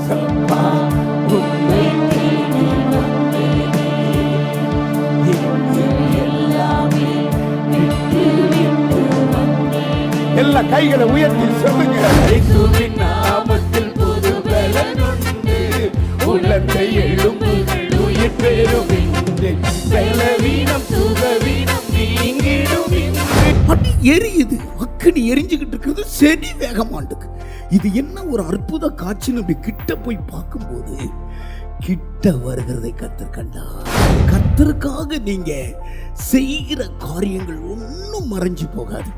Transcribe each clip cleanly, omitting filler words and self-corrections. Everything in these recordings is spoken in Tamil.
ஏசப்பா உம்மை தேடி வந்தேனே, இங்கு எல்லாமே விட்டு விட்டு வந்தேனே. எல்லா கைகளை உயர்த்தி சொல்லுங்க. இயேசுவின் நாமத்தில் புது பலன் உண்டு, உள்ளத்தை எழும்புகள் உயிர் பெறும் இன்று, பலவீனம் சுகவீனம் நீங்கிடும் இன்று. அடி எரியுது, அக்கடி எரிஞ்சுக்கிட்டு இருக்கிறது செடி வேகமாண்டுக்கு. இது என்ன ஒரு அற்புத காட்சின்னு அப்படி கிட்ட போய் பார்க்கும்போது கிட்ட வருகிறதை கர்த்தர் கண்டார். கர்த்தருக்காக நீங்க செய்கிற காரியங்கள் ஒன்றும் மறைஞ்சு போகாது.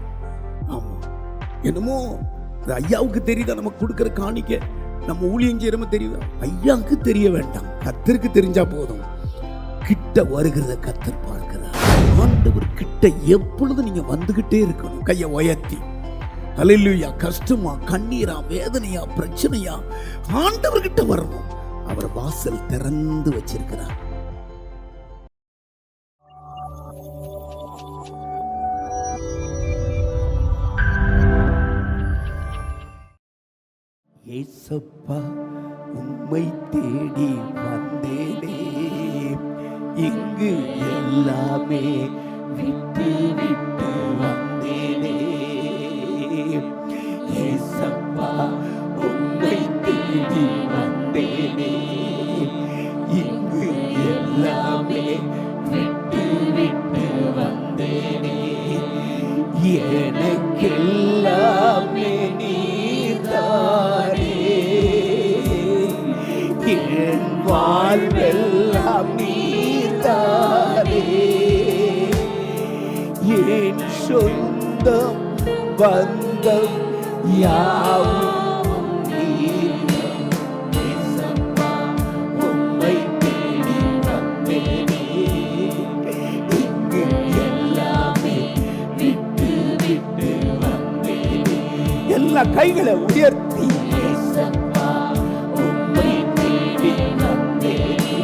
ஆமா, என்னமோ ஐயாவுக்கு தெரியுதா நமக்கு கொடுக்கிற காணிக்க, நம்ம ஊழியம் செய்யறோமோ தெரியுதா? ஐயாவுக்கு தெரிய வேண்டாம், கர்த்தருக்கு தெரிஞ்சா போதும். கிட்ட வருகிறத கர்த்தர் பார்க்கிறார். ஆண்டவர் கிட்ட எப்பொழுது நீங்க வந்துகிட்டே இருக்கணும், கையை உயர்த்தி. ஹல்லேலூயா. கஷ்டமா, கண்ணீரா, வேதனையா, பிரச்சனையா, ஆண்டவர்கிட்ட வரணும். அவர் வாசல் திறந்து வச்சிருக்கிறார். ஏசப்பா உம்மை தேடி வந்தேனே, இங்கு எல்லாமே விட்டு விட்டு வந்தேனே. ஏசப்பா உம்மை தேடி வந்தேனே, இங்கு எல்லாமே விட்டு விட்டு வந்தேனே. எனக்கெல்லாமே நீர்தானே, என் வாழ்வெல்லாம் நீர்தானே. என் சொந்தம் பந்தம் யாவும் நீர்தான். ஏசப்பா உம்மை தேடி வந்தேனே, இங்கு எல்லாமே விட்டு விட்டு வந்தேனே. எல்லா கைகளை உயர்த்தி ஏசப்பா உம்மை தேடி வந்தேனே,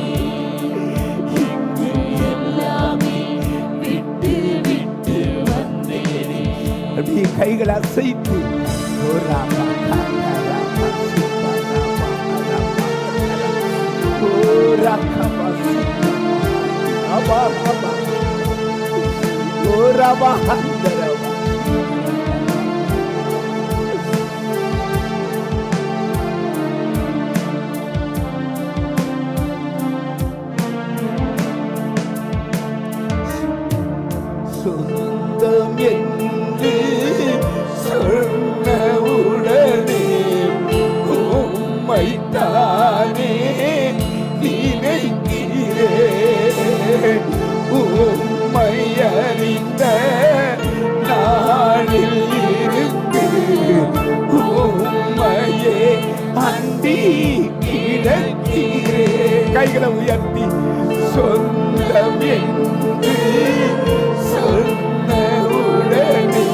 இங்கு எல்லாமே விட்டு விட்டு வந்தேனே. அப்படியே கைகளை அசைத்து சொந்தம் என்று சொன்னவுடனே உம்மைத்தானே நினைக்கிறேன். உம்மை அறிந்த நாளில் இருந்து உம்மையே அண்டி கிடக்கிறேன். கைகளை உயர்த்தி சொந்தம் என்று சொன்னவுடனே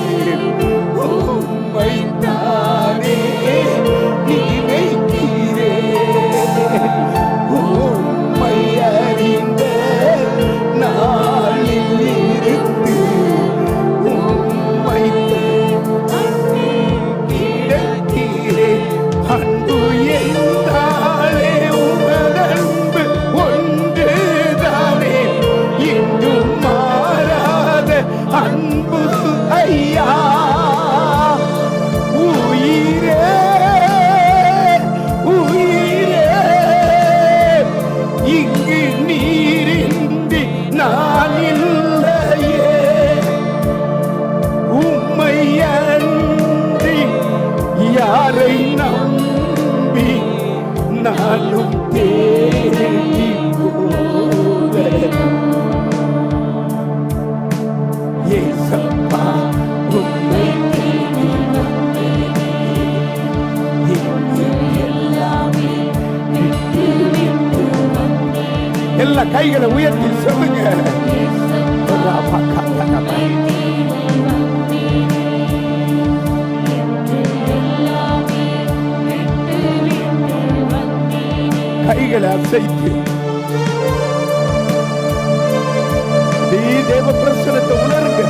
உம்மைத்தானே நினைக்கிறேன். உம்மை அறிந்த நாளில் இருந்து உம்மை கிடக்கிறேன். அன்பு என்றாலே உமதன்பு ஒன்றுதானே, இன்னும் மாறாத அன்பு ஐயா. உயிரே உயிரே, இங்கு நீரின்றி நான் இல்லையே. உம்மை அன்றி யாரை நம்பி நானும் தேடி போக. ஏசப்பா உம்மை தேடி வந்தேனே, இங்கு எல்லாமே விட்டு விட்டு வந்தேனே. எல்லா கைகளை உயர்த்தி சொல்லுங்க. கைகளை அசைத்து தேவ பிரசனத்தை உணருங்க.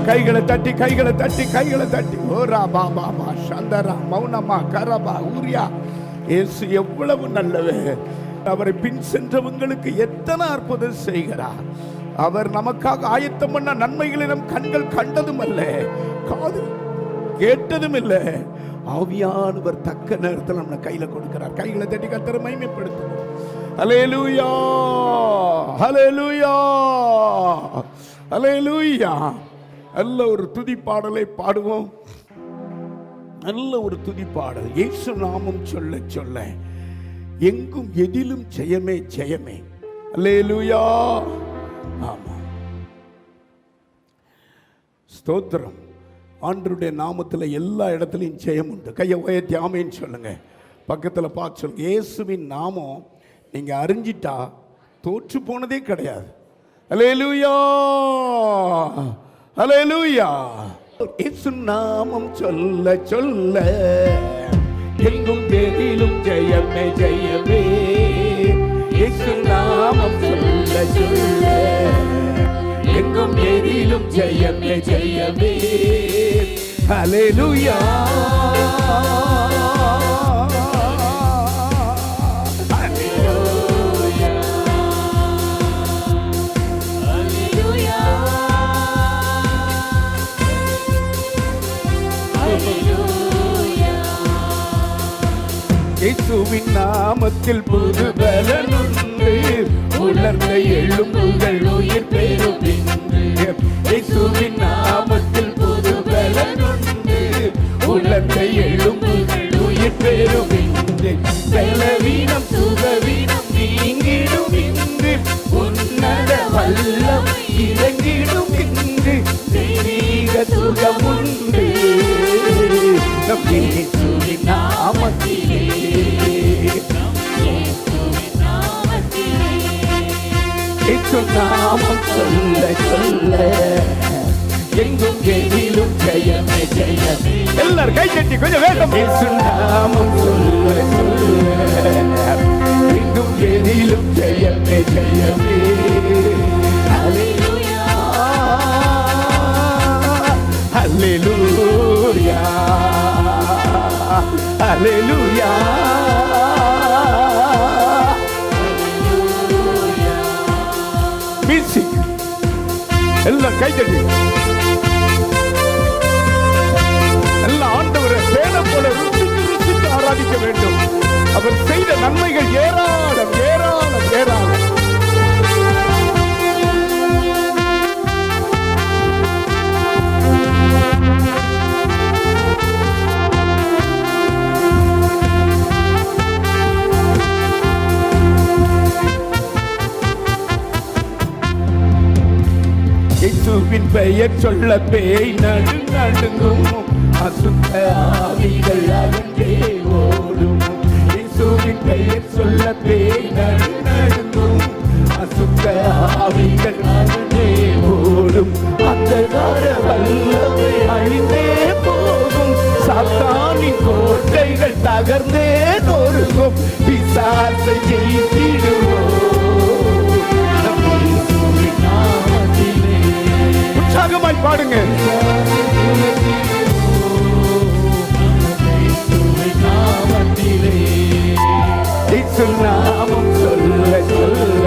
கைகளை தட்டி கைகளை தட்டி கைகளை தட்டி. ஓரா பாபா பா சந்தரா மௌனமா கரபா ஊரியா. இயேசு எவ்வளவு நல்லவர். அவரை பின் சென்றவங்களுக்கு எத்தனை அற்புதம் செய்கிறார். அவர் நமக்காக ஆயத்தம் பண்ண நன்மைகளை நம் கண்கள் கண்டதும் அல்ல, காது கேட்டதும் இல்லை. ஆவியானவர் தக்க நேரத்தில் நம்ம கையில கொடுக்கிறார். கைகளை தட்டி கர்த்தரை மகிமைப்படுத்துவோம். ஹல்லேலூயா ஹல்லேலூயா ஹல்லேலூயா. நல்ல ஒரு துதி பாடலை பாடுவோம். நல்ல ஒரு துதி பாடல். இயேசு நாமம் சொல்ல சொல்ல எங்கும் எதிலும் ஜெயமே ஜெயமே. ஹல்லேலூயா. ஆமா, ஸ்தோத்திரம். ஆண்டவருடைய நாமத்தில் எல்லா இடத்துலையும் ஜெயம் உண்டு. கையை உயர்த்தி ஆமென்னு சொல்லுங்க. பக்கத்தில் பார்த்து சொல்லுங்க. இயேசுவின் நாமம் நீங்க அறிஞ்சிட்டா தோற்று போனதே கிடையாது. ஹல்லேலூயா ஹல்லேலூயா. இயேசு நாமம் சொல்ல சொல்ல எங்கும் எதிலும் ஜெயமே ஜெயமே. இயேசு நாமம் சொல்ல சொல்ல எங்கும் எதிலும் ஜெயமே ஜெயமே. ஹல்லேலூயா இயேசுவின் நாமத்தில் புது பலனுண்டு. உலர்ந்த எலும்புகள் உயிர் பெறும் இன்று. இயேசுவின் நாமத்தில் புது பலனுண்டு. உலர்ந்த எலும்புகள் உயிர் பெறும் இன்று. பலவீனம் சுகவீனம் நீங்கிடும் இன்று. உன்னத வல்லம் இறங்கிடும் இன்று. தெய்வீக சுகமுண்டு நம் இயேசுவின் நாமத்திலே. இயேசு நாமம் சொல்ல சொல்ல எங்கும் எதிலும் ஜெயமே ஜெயமே. எல்லாரும் கை தட்டி கொஞ்சம் வேகம். இயேசு நாமம் சொல்ல சொல்ல எங்கும் எதிலும் ஜெயமே ஜெயமே. ஹல்லேலூயா ஹல்லேலூயா ஹல்லேலூயா. மியூசிக் எல்லாம் கைத்தட்டி எல்லாம் ஆண்டவரை சேனை போல ருசித்து ஆராதிக்க வேண்டும். அவர் செய்த நன்மைகள் ஏராளம் ஏராளம் ஏராளம். இயேசுவின் பெயர் சொல்ல பேய் நடுங்கும். அசுத்த ஆவிகள் அகன்றே ஓடும். இயேசுவின் பெயர் சொல்ல பேய் நடுங்கும். அசுத்த ஆவிகள் அகன்றே ஓடும். அந்தகார வல்லமை அழிந்தே போகும். சாத்தானின் கோட்டைகள் தகர்ந்தே நொறுங்கும். பிசாசை ஜெயித்திடுவோம். உற்சாகமாய் பாடுங்க. இயேசு நாமம் சொல்ல சொல்ல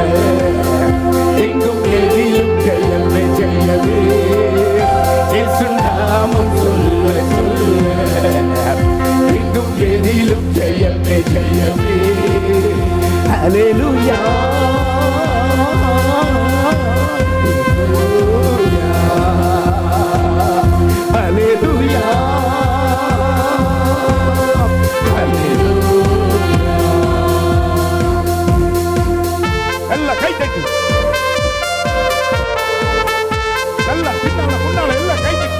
எங்கும் எதிலும் ஜெயமே ஜெயமே. இயேசு நாமம் சொல்ல சொல்ல எங்கும் எதிலும் ஜெயமே ஜெயமே. ஹல்லேலூயா ஹல்லேலூயா ஹல்லேலூயா. எல்லாம் கை தட்டி எல்லாம் பின்னால முன்னால எல்லாம் கை தட்டி.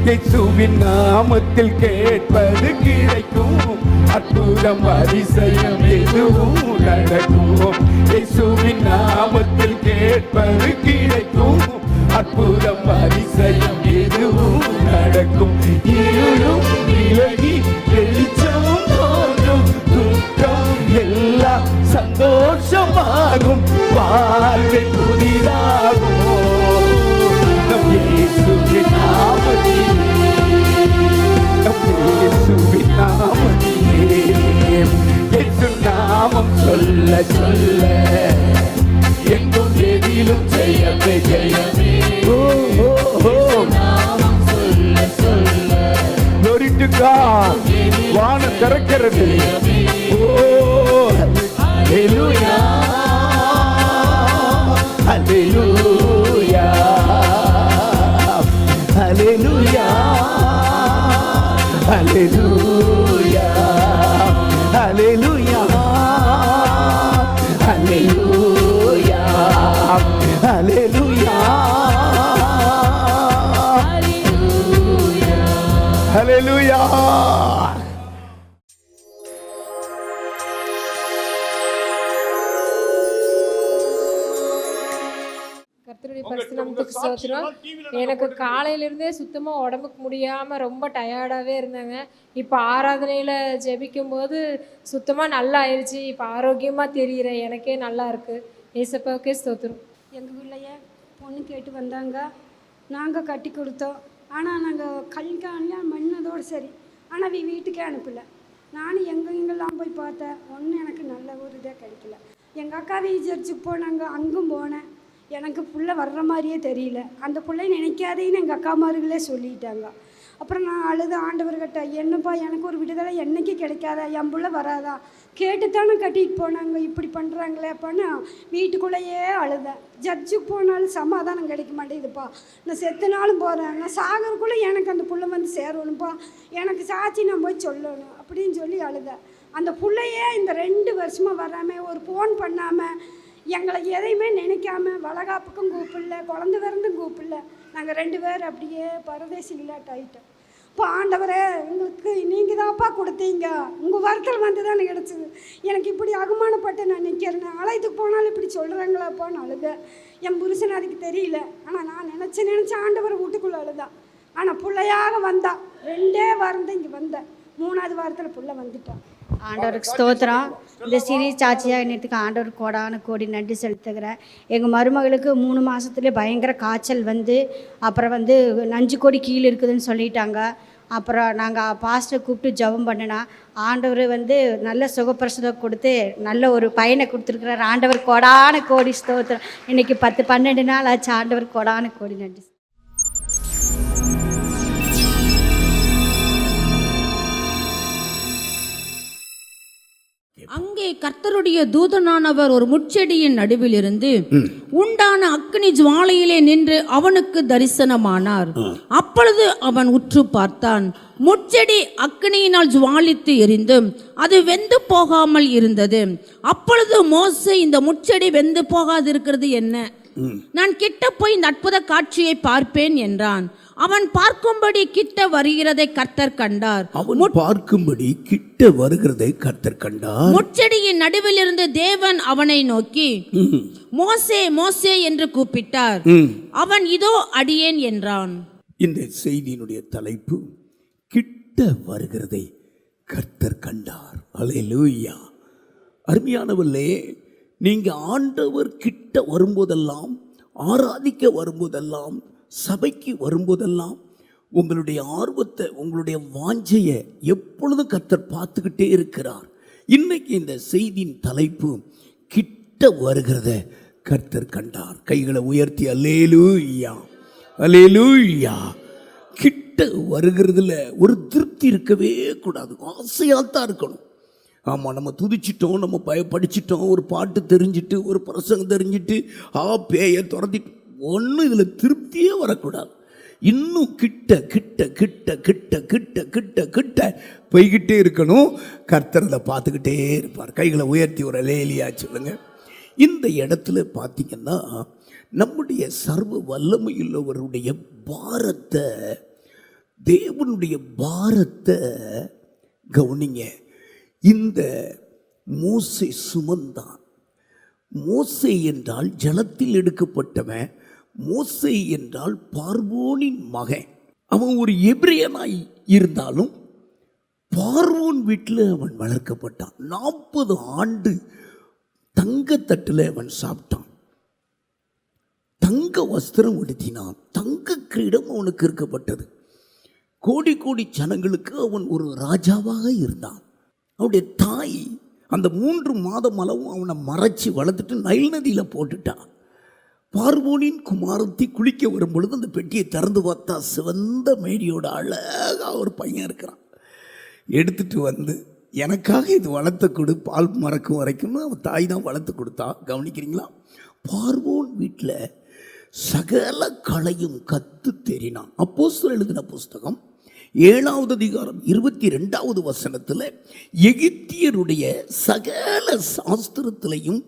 இயேசுவின் நாமத்தில் கேட்பது கிடைக்கும். அற்புதம் அதிசயம் எதுவும் நடக்கும். இயேசுவின் நாமத்தில் கேட்பது கிடைக்கும். அற்புதம் அதிசயம் எதுவும் நடக்கும். இருளும் விலகி வெளிச்சமும் தோன்றும். துக்கம் எல்லாம் சந்தோஷமாகும். வாழ்வை புதிதாகும். நம் இயேசுவின் நாமத்திலே, நம் இயேசுவின் நாமத்திலே, இயேசு நாமம் சொல்ல சொல்ல எங்கும் எதிலும் ஜெயமே ஜெயமே. ஓ ஓ ஓ நாமம் சொல்ல சொல்ல glory to God. வானம் திறக்கிறது. ஓ ஹalleluya ஹalleluya ஹalleluya ஹalleluya ஹalleluya ஹalleluya ஹalleluya ஹalleluya. கர்த்தருடைய பரிசுத்த நாமத்துக்கு ஸ்தோத்திரம். எனக்கு காலையிலிருந்தே சுத்தமாக உடம்புக்கு முடியாமல் ரொம்ப டயர்டாகவே இருந்தாங்க. இப்போ ஆராதனையில் ஜெபிக்கும் போது சுத்தமாக நல்லா ஆயிடுச்சு. இப்போ ஆரோக்கியமாக தெரிகிறேன். எனக்கே நல்லா இருக்குது. ஏசப்பாவுக்கே ஸ்தோத்திரம். எங்கள் வீட்லையே பொண்ணு கேட்டு வந்தாங்க. நாங்கள் கட்டி கொடுத்தோம். ஆனால் நாங்கள் கல்யாணம் பண்ணதோடு சரி. ஆனால் வீட்டுக்கே அனுப்பலை. நானும் எங்கெங்கெல்லாம் போய் பார்த்தேன். ஒன்றும் எனக்கு நல்ல ஒரு இதே கிடைக்கல. எங்கள் அக்காவை சர்ச்சுக்கு போனாங்க. அங்கும் போனேன். எனக்கு புள்ள வர்ற மாதிரியே தெரியல. அந்த பிள்ளை நினைக்காதேன்னு எங்கள் அக்காமார்களே சொல்லிட்டாங்க. அப்புறம் நான் அழுது ஆண்டவர்கிட்ட, என்னப்பா எனக்கு ஒரு விடுதலை என்னைக்கு கிடைக்காதா, என் புள்ள வராதா, கேட்டுத்தானே கட்டிட்டு போனாங்க, இப்படி பண்ணுறாங்களே அப்பான்னு வீட்டுக்குள்ளேயே அழுதேன். ஜட்ஜுக்கு போனாலும் சமாதானம் கிடைக்க மாட்டேங்குதுப்பா. நான் செத்துனாலும் போகிறேன். நான் சாகறக்குள்ளே எனக்கு அந்த புள்ள வந்து சேரணும்ப்பா. எனக்கு சாட்சி நான் போய் சொல்லணும் அப்படின்னு சொல்லி அழுதேன். அந்த பிள்ளையே இந்த 2 வருஷமாக வராமல், ஒரு ஃபோன் பண்ணாமல், எங்களை எதையுமே நினைக்காம, வளகாப்புக்கும் கூப்பிடல, குழந்தை பிறந்தும் கூப்பிடல. நாங்கள் 2 பேர் அப்படியே பரதேசிகளாட்டாயிட்டோம். இப்போ ஆண்டவரே எங்களுக்கு நீங்கள் தான்ப்பா கொடுத்தீங்க, உங்கள் வாரத்தில் வந்து தான் கிடச்சிது. எனக்கு இப்படி அகமானப்பட்டு நான் நிற்கிறேன். ஆலயத்துக்கு போனாலும் இப்படி சொல்கிறாங்களாப்பான்னு அழுத. என் புருஷன் அதுக்கு தெரியல. ஆனால் நான் நினச்சி ஆண்டவரை வீட்டுக்குள்ளே அழுதான். ஆனால் பிள்ளையாக வந்தா. 2 வாரம் தான் இங்கே வந்தேன். 3ஆவது வாரத்தில் பிள்ளை வந்துட்டான். ஆண்டவருக்கு ஸ்தோத்திரம். இந்த சிறி சாட்சியாக என்னத்துக்கு ஆண்டவர் கோடான கோடி நன்றி செலுத்துகிறேன். எங்கள் மருமகளுக்கு 3 மாதத்துலேயே பயங்கர காய்ச்சல் வந்து, அப்புறம் வந்து 5 கோடி கீழே இருக்குதுன்னு சொல்லிட்டாங்க. அப்புறம் நாங்கள் பாஸ்டரை கூப்பிட்டு ஜெபம் பண்ணினா ஆண்டவர் வந்து நல்ல சுகப்பிரசவம் கொடுத்து நல்ல ஒரு பையனை கொடுத்துருக்குறாரு. ஆண்டவர் கோடான கோடி ஸ்தோத்திரம். இன்றைக்கி 10-12 நாள் ஆச்சு. ஆண்டவர் கோடான கோடி நன்றி. அங்கே கர்த்தருடைய தூதனானவர் ஒரு முட்செடியின் நடுவில் இருந்து உண்டான அக்கினி ஜுவாலையிலே நின்று அவனுக்கு தரிசனமானார். அப்பொழுது அவன் உற்று பார்த்தான். முட்செடி அக்கினியினால் ஜுவாலித்து எரிந்து அது வெந்து போகாமல் இருந்தது. அப்பொழுது மோசே, இந்த முட்செடி வெந்து போகாதிருக்கிறது என்ன? நான் கிட்ட போய் இந்த அற்புத காட்சியை பார்ப்பேன் என்றான். அவன் பார்க்கும்படி கிட்ட வருகிறதை கர்த்தர் கண்டார். முட்செடியின் நடுவில் இருந்து தேவன் அவனை நோக்கி மோசே மோசே என்று கூப்பிட்டார். அவன் இதோ அடியேன் என்றான். இந்த செய்தியினுடைய தலைப்பு, கிட்ட வருகிறதை கர்த்தர் கண்டார். அல்லேலூயா. அருமையானவர்களே, நீங்க ஆண்டவர் கிட்ட வரும்போதெல்லாம், ஆராதிக்க வரும்போதெல்லாம், சபைக்கு வரும்போதெல்லாம் உங்களுடைய ஆர்வத்தை, உங்களுடைய வாஞ்சையை எப்பொழுதும் கர்த்தர் பார்த்துக்கிட்டே இருக்கிறார். இன்னைக்கு இந்த செய்தியின் தலைப்பு, கிட்ட வருகிறத கர்த்தர் கண்டார். கைகளை உயர்த்தி அல்லேலூயா அல்லேலூயா. கிட்ட வருகிறதுல ஒரு திருப்தி இருக்கவே கூடாது, ஆசையாகத்தான் இருக்கணும். ஆமாம், நம்ம துதிச்சிட்டோம், நம்ம படிச்சிட்டோம், ஒரு பாட்டு தெரிஞ்சிட்டு, ஒரு பிரசங்கம் தெரிஞ்சிட்டு, பேயை துரத்திட்டு, ஒன்றும் இதில் திருப்தியே வரக்கூடாது. இன்னும் கிட்ட கிட்ட கிட்ட கிட்ட கிட்ட கிட்ட கிட்ட போய்கிட்டே இருக்கணும். கர்த்தர் அதை பார்த்துக்கிட்டே இருப்பார். கைகளை உயர்த்தி ஒரு லேலியா சொல்லுங்க. இந்த இடத்துல பார்த்தீங்கன்னா நம்முடைய சர்வ வல்லமையுள்ளவருடைய பாரத்தை, தேவனுடைய பாரத்தை கவனிங்க. இந்த மோசே சுமந்தான். மோசே என்றால் ஜலத்தில் எடுக்கப்பட்டவன், மோசே என்றால் பார்வோனின் மகன். அவன் ஒரு எபிரியனாய் இருந்தாலும் பார்வோன் வீட்டில் அவன் வளர்க்கப்பட்டான். 40 ஆண்டு தங்கத்தட்டில் அவன் சாப்பிட்டான், தங்க வஸ்திரம் உடுத்தினான், தங்க கிரீடம் அவனுக்கு இருக்கப்பட்டது. கோடி கோடி ஜனங்களுக்கு அவன் ஒரு ராஜாவாக இருந்தான். அவனுடைய தாய் அந்த 3 மாதம் அளவும் அவனை மறைச்சி வளர்த்துட்டு நைல் நதியில் போட்டுட்டான். பார்வோனின் குமாரத்தி குளிக்க வரும் பொழுது அந்த பெட்டியை திறந்து பார்த்தா சிவந்த மேடியோட அழகாக ஒரு பையன் இருக்கிறான். எடுத்துட்டு வந்து எனக்காக இது வளர்த்து கொடு, பால் மறக்கும் வரைக்கும்னு அவன் தாய் தான் வளர்த்து கொடுத்தா. கவனிக்கிறீங்களா? பார்வோன் வீட்டில் சகல கலையும் கத்து தெரினான். அப்போஸ்தலர் எழுதின புஸ்தகம் 7வது அதிகாரம் 22வது வசனத்தில் எகிப்தியருடைய சகல சாஸ்திரத்திலையும்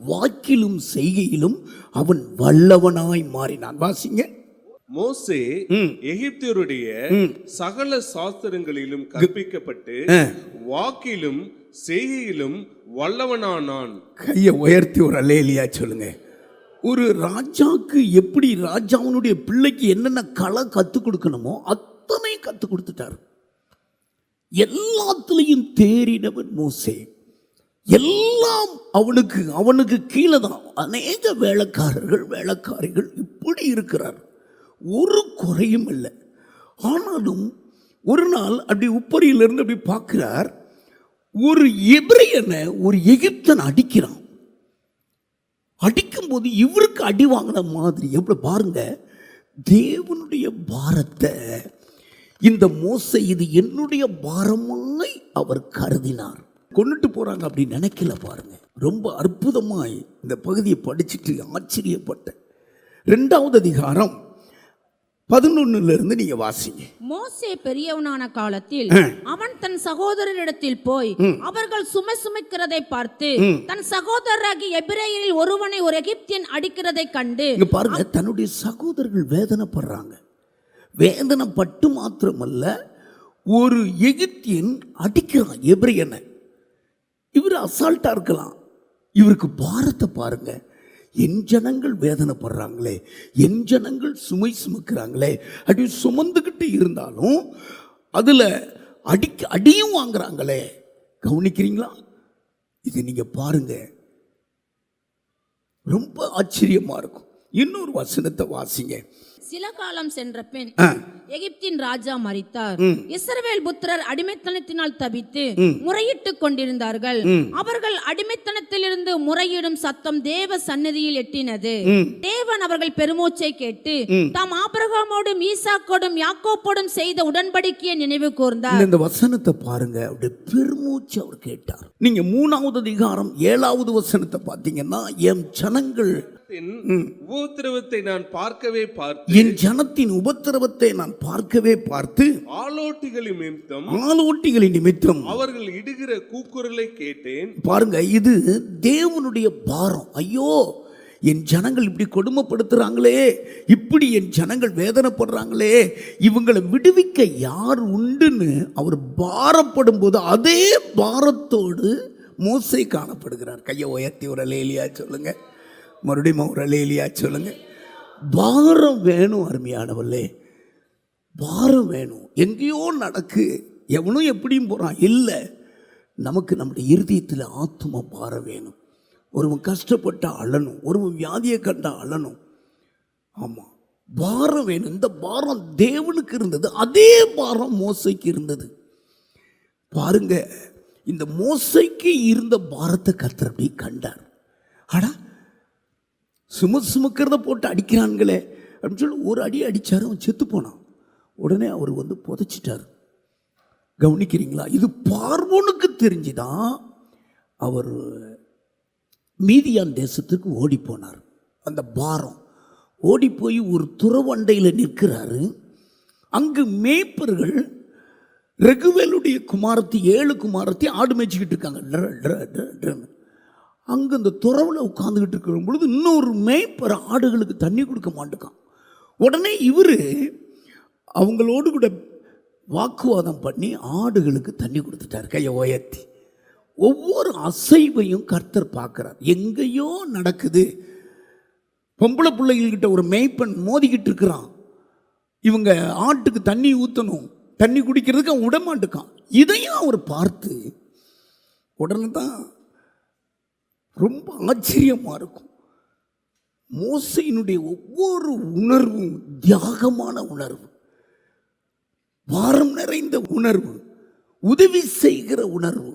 வாக்கிலும் செய்கையிலும் அவன் வல்லவனாய் மாறினான். வாசிங்க. மோசே எகிப்தியருடைய சகல சாஸ்திரங்களிலும் கற்பிக்கப்பட்டு வாக்கிலும் செய்கையிலும் வல்லவனானான். கையை உயர்த்தி ஒரு அல்லேலியா சொல்லுங்க. ஒரு ராஜாக்கு எப்படி ராஜாவுடைய பிள்ளைக்கு என்னென்ன கலை கற்றுக் கொடுக்கணுமோ அத்தனை கற்றுக் கொடுத்துட்டார். எல்லாத்துலேயும் தேறினவன் மோசே. எல்லாம் அவனுக்கு கீழே தான் அநேக வேலைக்காரிகள் இப்படி இருக்கிறார், ஒரு குறையும் இல்லை. ஆனாலும் ஒரு நாள் அப்படி உப்பரியிலிருந்து அப்படி பார்க்கிறார், ஒரு எபிரியனை ஒரு எகிப்தன் அடிக்கிறான். அடிக்கும்போது இவருக்கு அடி வாங்கின மாதிரி எப்படி பாருங்க, தேவனுடைய பாரத்தை இந்த மோசே இது என்னுடைய பாரமாய் அவர் கருதினார். கொண்டுட்டு போறாங்க அப்படி நினைக்கல பாருங்க. ரொம்ப அற்புதமாய் இந்த பகுதியை படிச்சுட்டு ஆச்சரியப்பட்டேன். 2வது அதிகாரம் 11 நீங்க வாசிங்க. மோசே பெரியவனான காலத்தில் அவன் தன் சகோதரரிடத்தில் போய் அவர்கள் சுமைக்கிறதை பார்த்து தன் சகோதரராகிய எபிரேயரில் ஒருவனை ஒரு எகிப்தியன் அடிக்கிறதை கண்டு, இங்க பாருங்க, தன்னுடைய சகோதரர்கள் வேதனைப்படுறாங்க. வேதனைப்பட்டு மாத்திரமல்ல, ஒரு எகிப்தியன் அடிக்கிறான் எபிரேயனை. இவர் அசால்ட்டா இருக்கலாம், இவருக்கு பாரத்தை பாருங்க. என் ஜனங்கள் வேதனைப்படுறாங்களே, என் ஜனங்கள் சுமை சுமக்கிறாங்களே, அப்படி சுமந்துக்கிட்டு இருந்தாலும் அதில் அடியும் வாங்குறாங்களே. கவனிக்கிறீங்களா? இது நீங்க பாருங்க, ரொம்ப ஆச்சரியமா இருக்கும். இன்னொரு வசனத்தை வாசிங்க. சில காலம் சென்ற பின் எகிப்தின் ராஜா மரித்தார். இஸ்ரவேல் புத்திரர் அடிமைத்தனத்தினால் தவித்து முறையிட்டுக் கொண்டிருந்தார்கள். அவர்கள் அடிமைத்தனத்திலிருந்து முறையிடும் சத்தம் தேவ சந்நிதியில் எட்டினது. தேவன் அவர்கள் பெருமூச்சை கேட்டு தாம் ஆபிரகாமோடும் ஈசாக்கோடும் யாக்கோப்போடும் செய்த உடன்படிக்கையை நினைவு கூர்ந்தார். இந்த வசனத்தை பாருங்க, அவருடைய பெருமூச்சு அவர் கேட்டார். நீங்க 3வது அதிகாரம் 7வது வசனத்தை பார்த்தீங்கன்னா, என் ஜனங்கள் உபத்திரவத்தை நான் பார்க்கவே பார்த்து, என் ஜனத்தின் உபத்திரவத்தை நான் பார்க்கவே பார்த்து, ஆலோட்டிகளின் நிமித்தம் அவர்கள் இடுகிற கூக்குரலை கேட்டேன். பாருங்க, இது தேவனுடைய பாரம். ஐயோ, என் ஜனங்கள் இப்படி கொடுமைப்படுத்துறாங்களே, இப்படி என் ஜனங்கள் வேதனைப்படுறாங்களே, இவங்களை விடுவிக்க யார் உண்டுன்னு அவர் பாரப்படும் போது அதே பாரத்தோடு மோசே காணப்படுகிறார். கையை உயர்த்தி ஒரு அல்லேலியா சொல்லுங்க. மறுபடியும் ஒரு அல்லேலியா சொல்லுங்க. பாரம் வேணும் அருமையானவர்களே, பாரம் வேணும். எங்கேயோ நடக்கு, எவனும் எப்படியும் போகிறான் இல்லை, நமக்கு நம்முடைய இருதயத்தில் ஆத்தும பாரம் வேணும். ஒருவன் கஷ்டப்பட்டா அழணும், ஒருவன் வியாதியை கண்டா அழணும். ஆமாம், பாரம் வேணும். இந்த பாரம் தேவனுக்கு இருந்தது, அதே பாரம் மோசைக்கு இருந்தது. பாருங்க, இந்த மோசைக்கு இருந்த பாரத்தை கர்த்தர் அப்படி கண்டார். ஆடா, சுமக்கிறத போட்டு அடிக்கிறான்களே அப்படின்னு சொல்லி ஒரு அடி அடித்தார், அவன் செத்து போனான். உடனே அவர் வந்து புதைச்சிட்டார். கவனிக்கிறீங்களா? இது பார்வோனுக்கு தெரிஞ்சுதான் அவர் மீதியான் தேசத்துக்கு ஓடி போனார். அந்த பாரம் ஓடி போய் ஒரு துறவண்டையில் நிற்கிறாரு. அங்கு மேய்ப்பர்கள் ரகுவேலுடைய குமாரத்தி 7 குமாரத்தி ஆடு மேய்ச்சிக்கிட்டு இருக்காங்க. அங்கே அந்த துறவில் உட்காந்துக்கிட்டு இருக்கிற பொழுது இன்னொரு மேய்ப்பர் ஆடுகளுக்கு தண்ணி கொடுக்க மாட்டேக்கான். உடனே இவர் அவங்களோடு கூட வாக்குவாதம் பண்ணி ஆடுகளுக்கு தண்ணி கொடுத்துட்டார். கையை உயர்த்தி ஒவ்வொரு அசைவையும் கர்த்தர் பார்க்குறார். எங்கேயோ நடக்குது, பொம்பளை பிள்ளைகள்கிட்ட ஒரு மேய்ப்பன் மோதிக்கிட்டு இருக்கிறான். இவங்க ஆட்டுக்கு தண்ணி ஊற்றணும், தண்ணி குடிக்கிறதுக்கு அவன் விடமாட்டுக்கான். இதையும் அவர் பார்த்து உடனே தான் ரொம்ப ஆச்சரியமா இருக்கும். மோசையினுடைய ஒவ்வொரு உணர்வும் தியாகமான உணர்வு, பாரம் நிறைந்த உணர்வு, உதவி செய்கிற உணர்வு.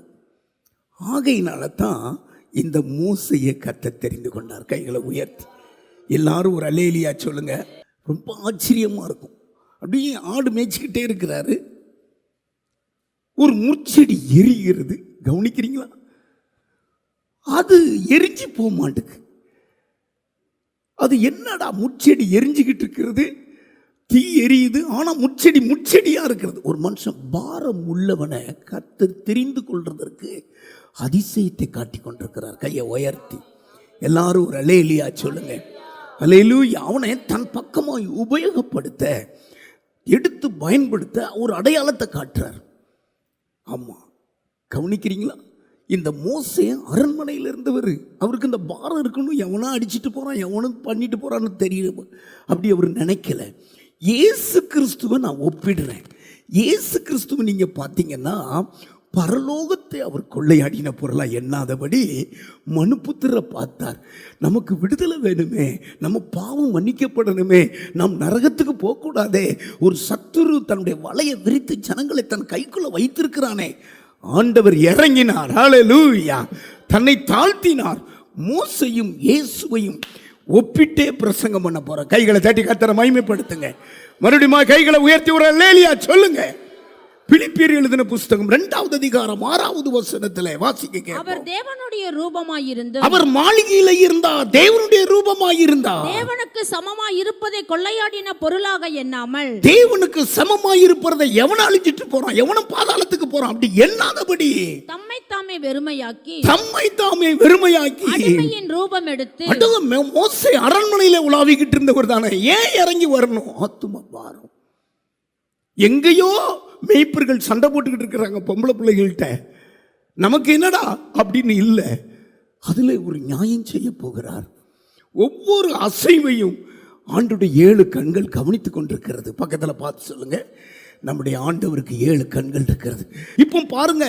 ஆகையினால தான் இந்த மோசையை கத்த தெரிந்து கொண்டார். கைகளை உயர்த்தி எல்லாரும் ஒரு அல்லேலியா சொல்லுங்க. ரொம்ப ஆச்சரியமா இருக்கும். அப்படியே ஆடு மேய்ச்சிக்கிட்டே இருக்கிறாரு, ஒரு முட்செடி எரிகிறது. கவனிக்கிறீங்களா? அது எரிஞ்சு போக மாட்டுக்கு. அது என்னடா முட்செடி எரிஞ்சுக்கிட்டு இருக்கிறது, தீ எரியுது, ஆனா முட்செடி முட்செடியா இருக்கிறது. ஒரு மனுஷன் பாரம் உள்ளவனை கர்த்தர் தெரிந்து கொள்றதற்கு அதிசயத்தை காட்டி கொண்டிருக்கிறார். கையை உயர்த்தி எல்லாரும் ஒரு அல்லேலியா சொல்லுங்க. அல்லேலூயா. அவனை தன் பக்கமாய் உபயோகப்படுத்த, எடுத்து பயன்படுத்த ஒரு அடையாளத்தை காட்டுறார். ஆமா, கவனிக்கிறீங்களா? இந்த மோசே அரண்மனையில் இருந்தவர். அவருக்கு இந்த பாரம் இருக்கணும், எவனா அடிச்சுட்டு போறான், எவனும் பண்ணிட்டு போறான்னு தெரியல. அப்படி அவர் நினைக்கல. இயேசு கிறிஸ்துவை நான் ஒப்பிடுறேன். இயேசு கிறிஸ்துவை நீங்க பார்த்தீங்கன்னா பரலோகத்தை அவர் கொள்ளையாடின பொருளா எண்ணாதபடி மனுபுத்திர பார்த்தார். நமக்கு விடுதலை வேணுமே, நம்ம பாவம் மன்னிக்கப்படணுமே, நாம் நரகத்துக்கு போகக்கூடாதே, ஒரு சத்துரு தன்னுடைய வலையை விரித்து ஜனங்களை தன் கைக்குள்ள வைத்திருக்கிறானே. ஆண்டவர் இறங்கினார். ஹல்லேலூயா. தன்னை தாழ்த்தினார். மோசையும் இயேசுவையும் ஒப்பிட்டே பிரசங்கம் பண்ண போற. கைகளை தட்டி கர்த்தரை மகிமைப்படுத்துங்க. மறுபடியும் கைகளை உயர்த்தி ஒரு அல்லேலூயா சொல்லுங்க. பிலிப்பியர் எழுதின புஸ்தகம் 2வது அதிகாரம் 6வது வசனத்திலே வாசிக்க. அவர் தேவனுடைய ரூபமாயிருந்து, அவர் மாளிகையில இருந்தார், தேவனுடைய ரூபமாயிருந்தார். தேவனுக்கு சமமாய் இருப்பதை கொள்ளையாடின பொருளாக எண்ணாமல், தேவனுக்கு சமமாய் இருப்பதை எவன் அழிச்சிட்டு போறான், எவனும் பாதாளத்துக்கு போறான் அப்படி எண்ணாதபடி தம்மை தாமே வெறுமையாக்கி, அடிமையின் ரூபம் எடுத்து. மோசே அரண்மனையில உலாவிக்கிட்டு இருந்தவர் தானே, ஏன் இறங்கி வரணும்? ஆத்தும பாரம். எங்கேயோ மேய்ப்பர்கள் சண்டை போட்டுக்கிட்டு இருக்கிறாங்க பொம்பளை பிள்ளைகள்கிட்ட, நமக்கு என்னடா அப்படின்னு இல்லை. அதில் ஒரு நியாயம் செய்ய போகிறார். ஒவ்வொரு அசைவையும் ஆண்டுடைய 7 கண்கள் கவனித்து கொண்டிருக்கிறது. பக்கத்தில் பார்த்து சொல்லுங்க, நம்முடைய ஆண்டவருக்கு 7 கண்கள் இருக்கிறது. இப்போ பாருங்க,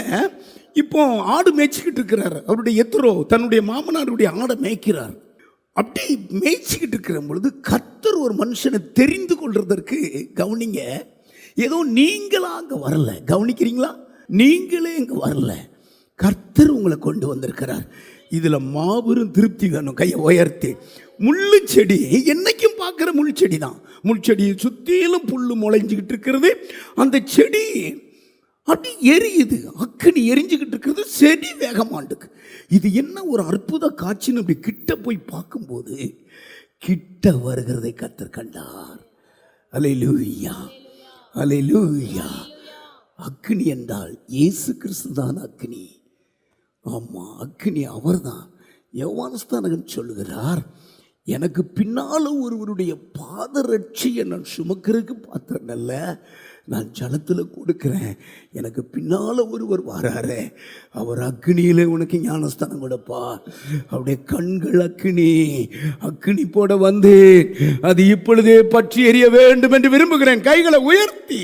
இப்போ ஆடு மேய்ச்சிக்கிட்டு இருக்கிறார். அவருடைய எத்ரோ தன்னுடைய மாமனாருடைய ஆடை மேய்க்கிறார். அப்படி மேய்ச்சிக்கிட்டு இருக்கிற பொழுது கர்த்தர் ஒரு மனுஷனை தெரிந்து கொள்றதற்கு, கவனிங்க, ஏதோ நீங்களா அங்கே வரல. கவனிக்கிறீங்களா? நீங்களே இங்கே வரல, கர்த்தர் உங்களை கொண்டு வந்திருக்கிறார். இதில் மாபெரும் திருப்தி வேணும். கையை உயர்த்தி. முள்ளு செடி என்னைக்கும் பார்க்குற முள் செடி தான். முள் செடியை சுற்றிலும் புல்லு முளைஞ்சிக்கிட்டு இருக்கிறது. அந்த செடி அப்படி எரியுது, அக்கினி எரிஞ்சுக்கிட்டு இருக்கிறது. செடி வேகமாண்டுக்கு. இது என்ன ஒரு அற்புத காட்சின்னு அப்படி கிட்ட போய் பார்க்கும்போது கிட்ட வருகிறதை கர்த்தர் கண்டார். அல்லேலூயா, அல்லேலூயா. அக்கினி என்றால் இயேசு கிறிஸ்து தான் அக்கினி. ஆமா, அக்கினி அவர்தான். யோவான்ஸ்தானகன் சொல்லுகிறார், எனக்கு பின்னால ஒருவருடைய பாதரட்சியை நான் சுமக்கிறதுக்கு பார்த்தேன்ல, நான் ஜலத்தில் கொடுக்கிறேன், எனக்கு பின்னால ஒருவர் வராரு, அவர் அக்னியில உனக்கு ஞானஸ்தானம் கொடுப்பா. அவருடைய கண்கள் அக்னி, அக்னி போட வந்து அது இப்பொழுதே பற்றி எரிய வேண்டும் என்று விரும்புகிறேன். கைகளை உயர்த்தி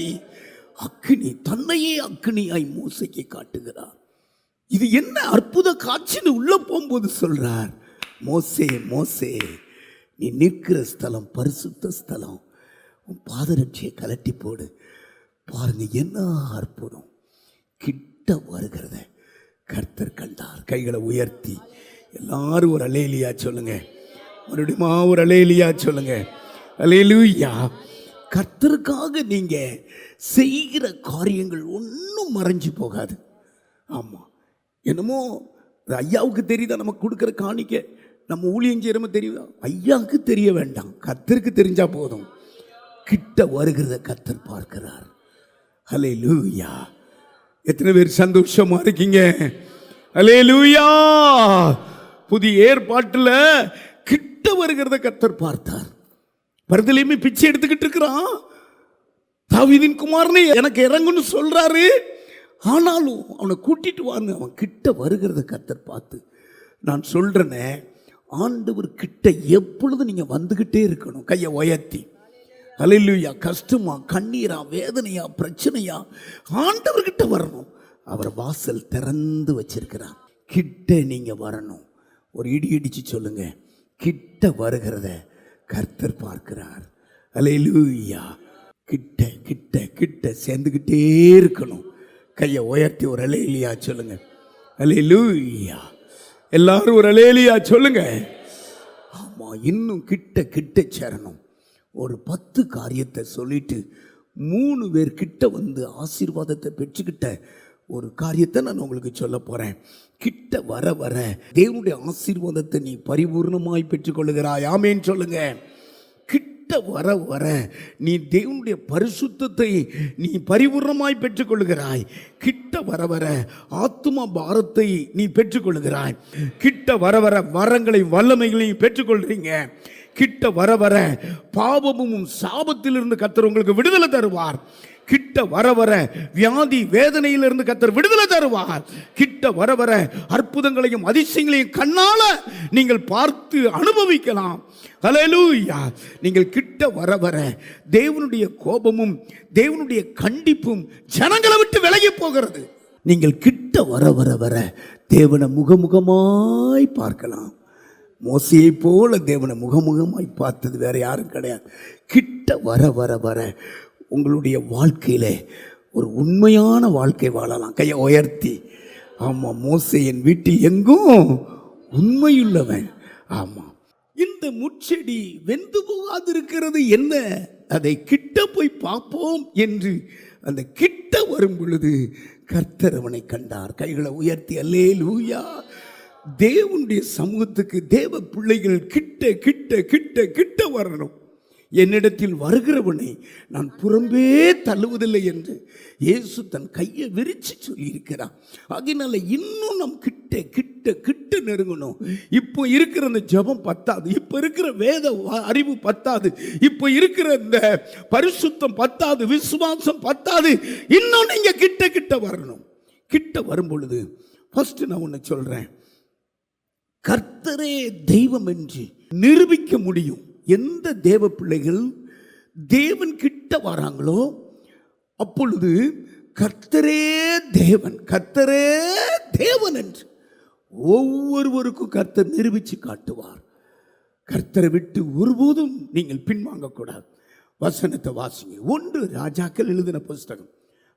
அக்னி, தன்னையே அக்னியாய் மோசைக்கு காட்டுகிறார். இது என்ன அற்புத காட்சின்னு உள்ள போகும்போது சொல்றார், மோசே மோசே, நீ நிற்கிற ஸ்தலம் பரிசுத்த ஸ்தலம், உன் பாதரட்சியை கலட்டி போடு. பாருங்க என்ன அற்புதம். கிட்ட வருகிறத கர்த்தர் கண்டார். கைகளை உயர்த்தி எல்லாரும் ஒரு அல்லேலூயா சொல்லுங்க. மறுபடியும் ஒரு அல்லேலூயா சொல்லுங்க. அல்லேலூயா. கர்த்தருக்காக நீங்க செய்கிற காரியங்கள் ஒன்றும் மறைஞ்சு போகாது. ஆமா, என்னமோ ஐயாவுக்கு தெரியுதா நமக்கு கொடுக்குற காணிக்க, நம்ம ஊழியம் செய்யறோமோ தெரியுதா? ஐயாவுக்கு தெரிய வேண்டாம், கர்த்தருக்கு தெரிஞ்சா போதும். கிட்ட வருகிறத கர்த்தர் பார்க்கிறார். அல்லேலூயா. எத்தனை பேர் சந்தோஷமா இருக்கீங்க? அல்லேலூயா. புதிய ஏற்பாட்டில் கிட்ட வருகிறத கர்த்தர் பார்த்தார். பரதலேமே பிச்சை எடுத்துக்கிட்டு இருக்கிறான். தாவீதின் குமாரனே எனக்கு இறங்குன்னு சொல்றாரு. ஆனாலும் அவனை கூட்டிட்டு வான்னு அவன் கிட்ட வருகிறத கர்த்தர் பார்த்து, நான் சொல்றேனே, ஆண்டவர் கிட்ட எப்பொழுது நீங்க வந்துகிட்டே இருக்கணும். கையை உயர்த்தி அல்லேலூயா. கஷ்டமா, கண்ணீரா, வேதனையா, பிரச்சனையா, ஆண்டவர்கிட்ட வரணும். அவர் வாசல் திறந்து வச்சிருக்கிறார். கிட்ட நீங்க வரணும். ஒரு இடி இடிச்சு சொல்லுங்க, கிட்ட வருகிறத கர்த்தர் பார்க்கிறார். அல்லேலூயா. கிட்ட கிட்ட கிட்ட சேர்ந்துக்கிட்டே இருக்கணும். கையை உயர்த்தி ஒரு அல்லேலூயா சொல்லுங்க. அல்லேலூயா. எல்லாரும் ஒரு அல்லேலூயா சொல்லுங்க. ஆமா, இன்னும் கிட்ட கிட்ட சேரணும். ஒரு 10 காரியத்தை சொல்லிட்டு 3 பேர் கிட்ட வந்து ஆசீர்வாதத்தை பெற்றுக்கிட்ட ஒரு காரியத்தை நான் உங்களுக்கு சொல்ல போறேன். கிட்ட வர வர தேவனுடைய ஆசீர்வாதத்தை நீ பரிபூர்ணமாய் பெற்றுக்கொள்ளுகிறாய். ஆமேன் சொல்லுங்க. கிட்ட வர வர நீ தேவனுடைய பரிசுத்தத்தை நீ பரிபூர்ணமாய் பெற்றுக்கொள்ளுகிறாய். கிட்ட வர வர ஆத்தும பாரத்தை நீ பெற்றுக்கொள்ளுகிறாய். கிட்ட வர வர வரங்களையும் வல்லமைகளையும் பெற்றுக்கொள்றீங்க. கிட்ட வர வர பாவமும் சாபத்திலிருந்து கர்த்தர் உங்களுக்கு விடுதலை தருவார். கிட்ட வர வர வியாதி வேதனையிலிருந்து கர்த்தர் விடுதலை தருவார். கிட்ட வர வர அற்புதங்களையும் அதிசயங்களையும் கண்ணால நீங்கள் பார்த்து அனுபவிக்கலாம். ஹல்லேலூயா. நீங்கள் கிட்ட வர வர தேவனுடைய கோபமும் தேவனுடைய கண்டிப்பும் ஜனங்களை விட்டு விலகி போகிறது. நீங்கள் கிட்ட வர வர வர தேவனை முகமுகமாய் பார்க்கலாம். மோசையை போல தேவனை முகமுகமாய் பார்த்தது வேற யாரும் கிடையாது. கிட்ட வர வர வர உங்களுடைய வாழ்க்கையில ஒரு உண்மையான வாழ்க்கை வாழலாம். கையை உயர்த்தி. ஆமா, மோசே என் வீட்டில் எங்கும் உண்மையுள்ளவன். ஆமா, இந்த முட்செடி வெந்து போகாதிருக்கிறது என்ன, அதை கிட்ட போய் பார்ப்போம் என்று அந்த கிட்ட வரும் பொழுது கர்த்தர் அவனை கண்டார். கைகளை உயர்த்தி அல்லேலூயா. தேவனுடைய சமூகத்துக்கு தேவ பிள்ளைகள் கிட்ட கிட்ட கிட்ட கிட்ட வரணும். என்னிடத்தில் வருகிறவனை நான் புறம்பே தள்ளுவதில்லை என்று இயேசு தன் கையை விரிச்சு சொல்லியிருக்கிறார். அதனால இன்னும் நம் கிட்ட கிட்ட கிட்ட நெருங்கணும். இப்போ இருக்கிற அந்த ஜெபம் பத்தாது, இப்போ இருக்கிற வேத அறிவு பத்தாது, இப்போ இருக்கிற இந்த பரிசுத்தம் பத்தாது, விசுவாசம் பத்தாது. இன்னும் நீங்க கிட்ட கிட்ட வரணும். கிட்ட வரும் பொழுது ஃபர்ஸ்ட் நான் ஒன்று சொல்றேன், கர்த்தரே தெய்வம் என்று நிரூபிக்க முடியும். எந்த தேவ பிள்ளைகள் தேவன் கிட்ட வராங்களோ அப்பொழுது கர்த்தரே தேவன், கர்த்தரே தேவன் என்று ஒவ்வொருவருக்கும் கர்த்தர் நிரூபித்து காட்டுவார். கர்த்தரை விட்டு ஒருபோதும் நீங்கள் பின்வாங்கக்கூடாது. வசனத்தை வாசிங்க. 1 ராஜாக்கள் எழுதின புஸ்தகம்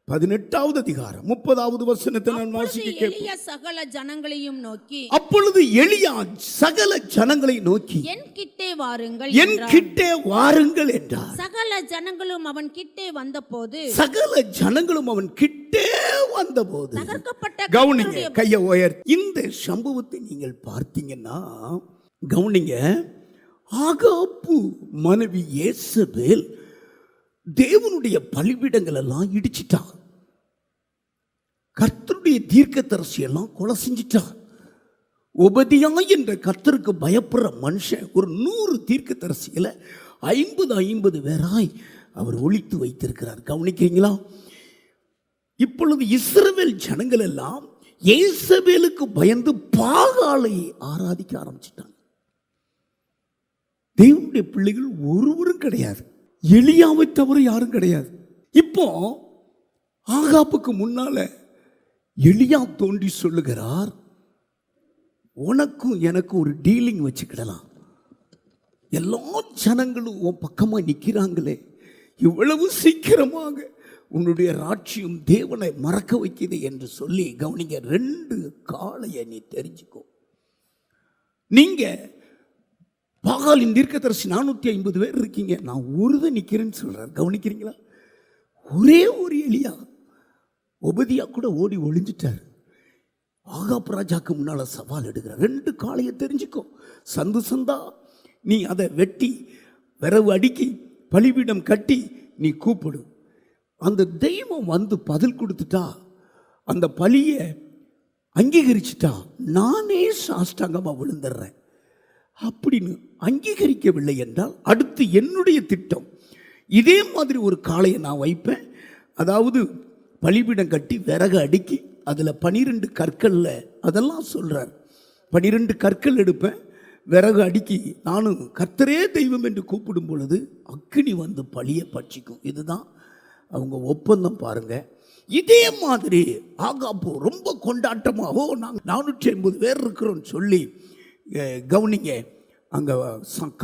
18வது அதிகாரம் 30வது வசனத்தை நான் வாசிக்க எலியா சகல ஜனங்களையும் நோக்கி, அப்பொழுது எலியா சகல ஜனங்களை நோக்கி என் கிட்டே வாருங்கள், என் கிட்டே வாருங்கள் என்றார். சகல ஜனங்களும் அவன் கிட்டே வந்தபோது, சகல ஜனங்களும் அவன் கிட்டே வந்தபோது தகர்க்கப்பட்ட கவுனிங்க. கையை உயர்த்தி. இந்த சம்பவத்தை நீங்கள் பார்த்தீங்கன்னா கவுனிங்க. ஆகாப்பு மனைவி யேசபேல் தேவனுடைய பலிபீடங்கள் எல்லாம் இடிச்சிட்டா. கர்த்தருடைய தீர்க்கதரிசி எல்லாம் கொலை செஞ்சிட்டா. உபதியா என்ற கர்த்தருக்கு பயப்படுற மனுஷன் ஒரு 100 தீர்க்கதரிசிகளை 50 பேராய் அவர் ஒழித்து வைத்திருக்கிறார். கவனிக்கிறீங்களா? இப்பொழுது இஸ்ரவேல் ஜனங்கள் எல்லாம் யேசபேலுக்கு பயந்து பாகாலை ஆராதிக்க ஆரம்பிச்சிட்டாங்க. தேவனுடைய பிள்ளைகள் ஒருவரும் கிடையாது. எலியாவை தவிர யாரும் கிடையாது. இப்போ ஆகாப்புக்கு முன்னால எலியா தோன்றி சொல்லுகிறார், உனக்கும் எனக்கும் ஒரு டீலிங் வச்சுக்கிடலாம். எல்லா ஜனங்களும் உன் பக்கமா நிற்கிறாங்களே, இவ்வளவு சீக்கிரமாக உன்னுடைய ராட்சியம் தேவனை மறக்க வைக்குது என்று சொல்லி கவனிங்க. 2 காளையை நீ தெரிஞ்சுக்கோ. நீங்க பாகாலின் தீர்க்கதரிசி 450 பேர் இருக்கீங்க, நான் ஒருவன் நிற்கிறேன்னு சொல்றார். கவனிக்கிறீங்களா? ஒரே ஒரு எலியா, உபதியா கூட ஓடி ஒளிஞ்சிட்டார். ஆகாப் ராஜாக்கு முன்னால சவால் எடுக்கிறார். 2 காளையை தெரிஞ்சுக்கோ. சந்து சந்தா நீ அதை வெட்டி விரவு அடுக்கி பலிபீடம் கட்டி நீ கூப்பிடு. அந்த தெய்வம் வந்து பதில் கொடுத்துட்டா, அந்த பலியை அங்கீகரிச்சுட்டா, நானே சாஷ்டாங்கமாக விழுந்துடுறேன் அப்படின்னு அங்கீகரிக்கவில்லை என்றால் அடுத்து என்னுடைய திட்டம் இதே மாதிரி ஒரு காளையை நான் வைப்பேன். அதாவது பலிபீடம் கட்டி விறகு அடுக்கி அதில் 12 கற்களில் அதெல்லாம் சொல்கிறார். 12 கற்கள் எடுப்பேன், விறகு அடுக்கி நானும் கர்த்தரே தெய்வம் என்று கூப்பிடும் பொழுது அக்கினி வந்து பழிய பட்சிக்கும். இதுதான் அவங்க ஒப்பந்தம் பாருங்க. இதே மாதிரி ஆகாப்பு ரொம்ப கொண்டாட்டமாக நாங்கள் 450 பேர் இருக்கிறோன்னு சொல்லி கவனிங்க, அங்கே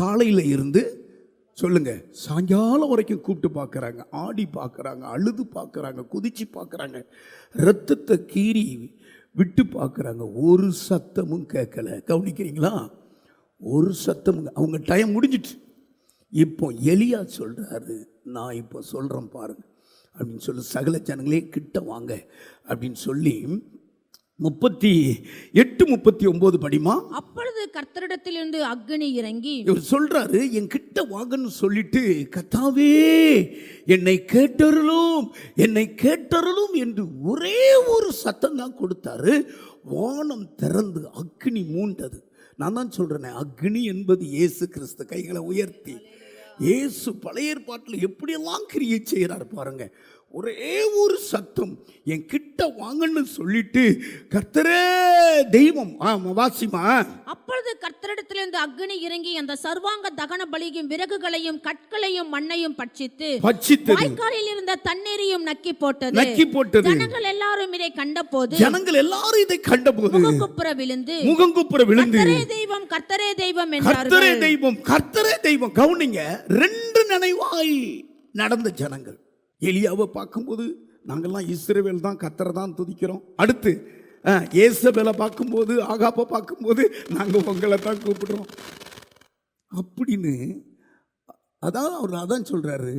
காலையில் இருந்து சொல்லுங்க சாயங்காலம் வரைக்கும் கூப்பிட்டு பார்க்குறாங்க, ஆடி பார்க்குறாங்க, அழுது பார்க்குறாங்க, குதிச்சு பார்க்குறாங்க, ரத்தத்தை கீறி விட்டு பார்க்குறாங்க. ஒரு சத்தமும் கேட்கல. கவனிக்கிறீங்களா? ஒரு சத்தமும். அவங்க டைம் முடிஞ்சிட்டு. இப்போ எலியா சொல்கிறாரு, நான் இப்போ சொல்கிறேன் பாருங்க அப்படின்னு சொல்லி சகல ஜனங்களே கிட்ட வாங்க அப்படின்னு சொல்லி 38-39 படிமா. அப்பொழுது கர்த்தரிடத்திலிருந்து அக்கினி இறங்கி இவர் சொல்றாரு, என் கிட்ட வாங்கன்னு சொல்லிட்டு கர்த்தாவே என்னை கேட்டருளும் என்னை கேட்டருளும் என்று ஒரே ஒரு சத்தம் தான் கொடுத்தாரு. வானம் திறந்து அக்கினி மூண்டது. நான் தான் சொல்றேனே, அக்னி என்பது இயேசு கிறிஸ்து. கைகளை உயர்த்தி, இயேசு பழைய ஏற்பாட்டில் எப்படியெல்லாம் கிரியை செய்கிறார் பாருங்க. ஒரே ஒரு சத்தம், என் கிட்ட வாங்கன்னு சொல்லிட்டு கர்த்தரே தெய்வம். வாசிமா. அப்பொழுது கர்த்தரிடத்திலிருந்து அக்கினி இறங்கி அந்த சர்வாங்க தகன பலியும் விறகுகளையும் கற்களையும் மண்ணையும் பட்சித்து வாய்க்காலில் இருந்த தண்ணீரையும் நக்கி போட்டது. ஜனங்கள் எல்லாரும் இதை கண்டபோது முகங்குப்புற விழுந்து கர்த்தரே தெய்வம் கர்த்தரே தெய்வம் என்றார்கள். கர்த்தரே தெய்வம். கவனிங்க, 2 நினைவாய் நடந்த ஜனங்கள். எலியாவை பார்க்கும்போது நாங்கள்லாம் இஸ்ரவேல் தான், கர்த்தரை தான் துதிக்கிறோம். அடுத்து ஏசபேலை பார்க்கும்போது, ஆகாப்பை பார்க்கும்போது நாங்கள் உங்களை தான் கூப்பிடுறோம் அப்படின்னு. அவர் அதான் சொல்றாரு,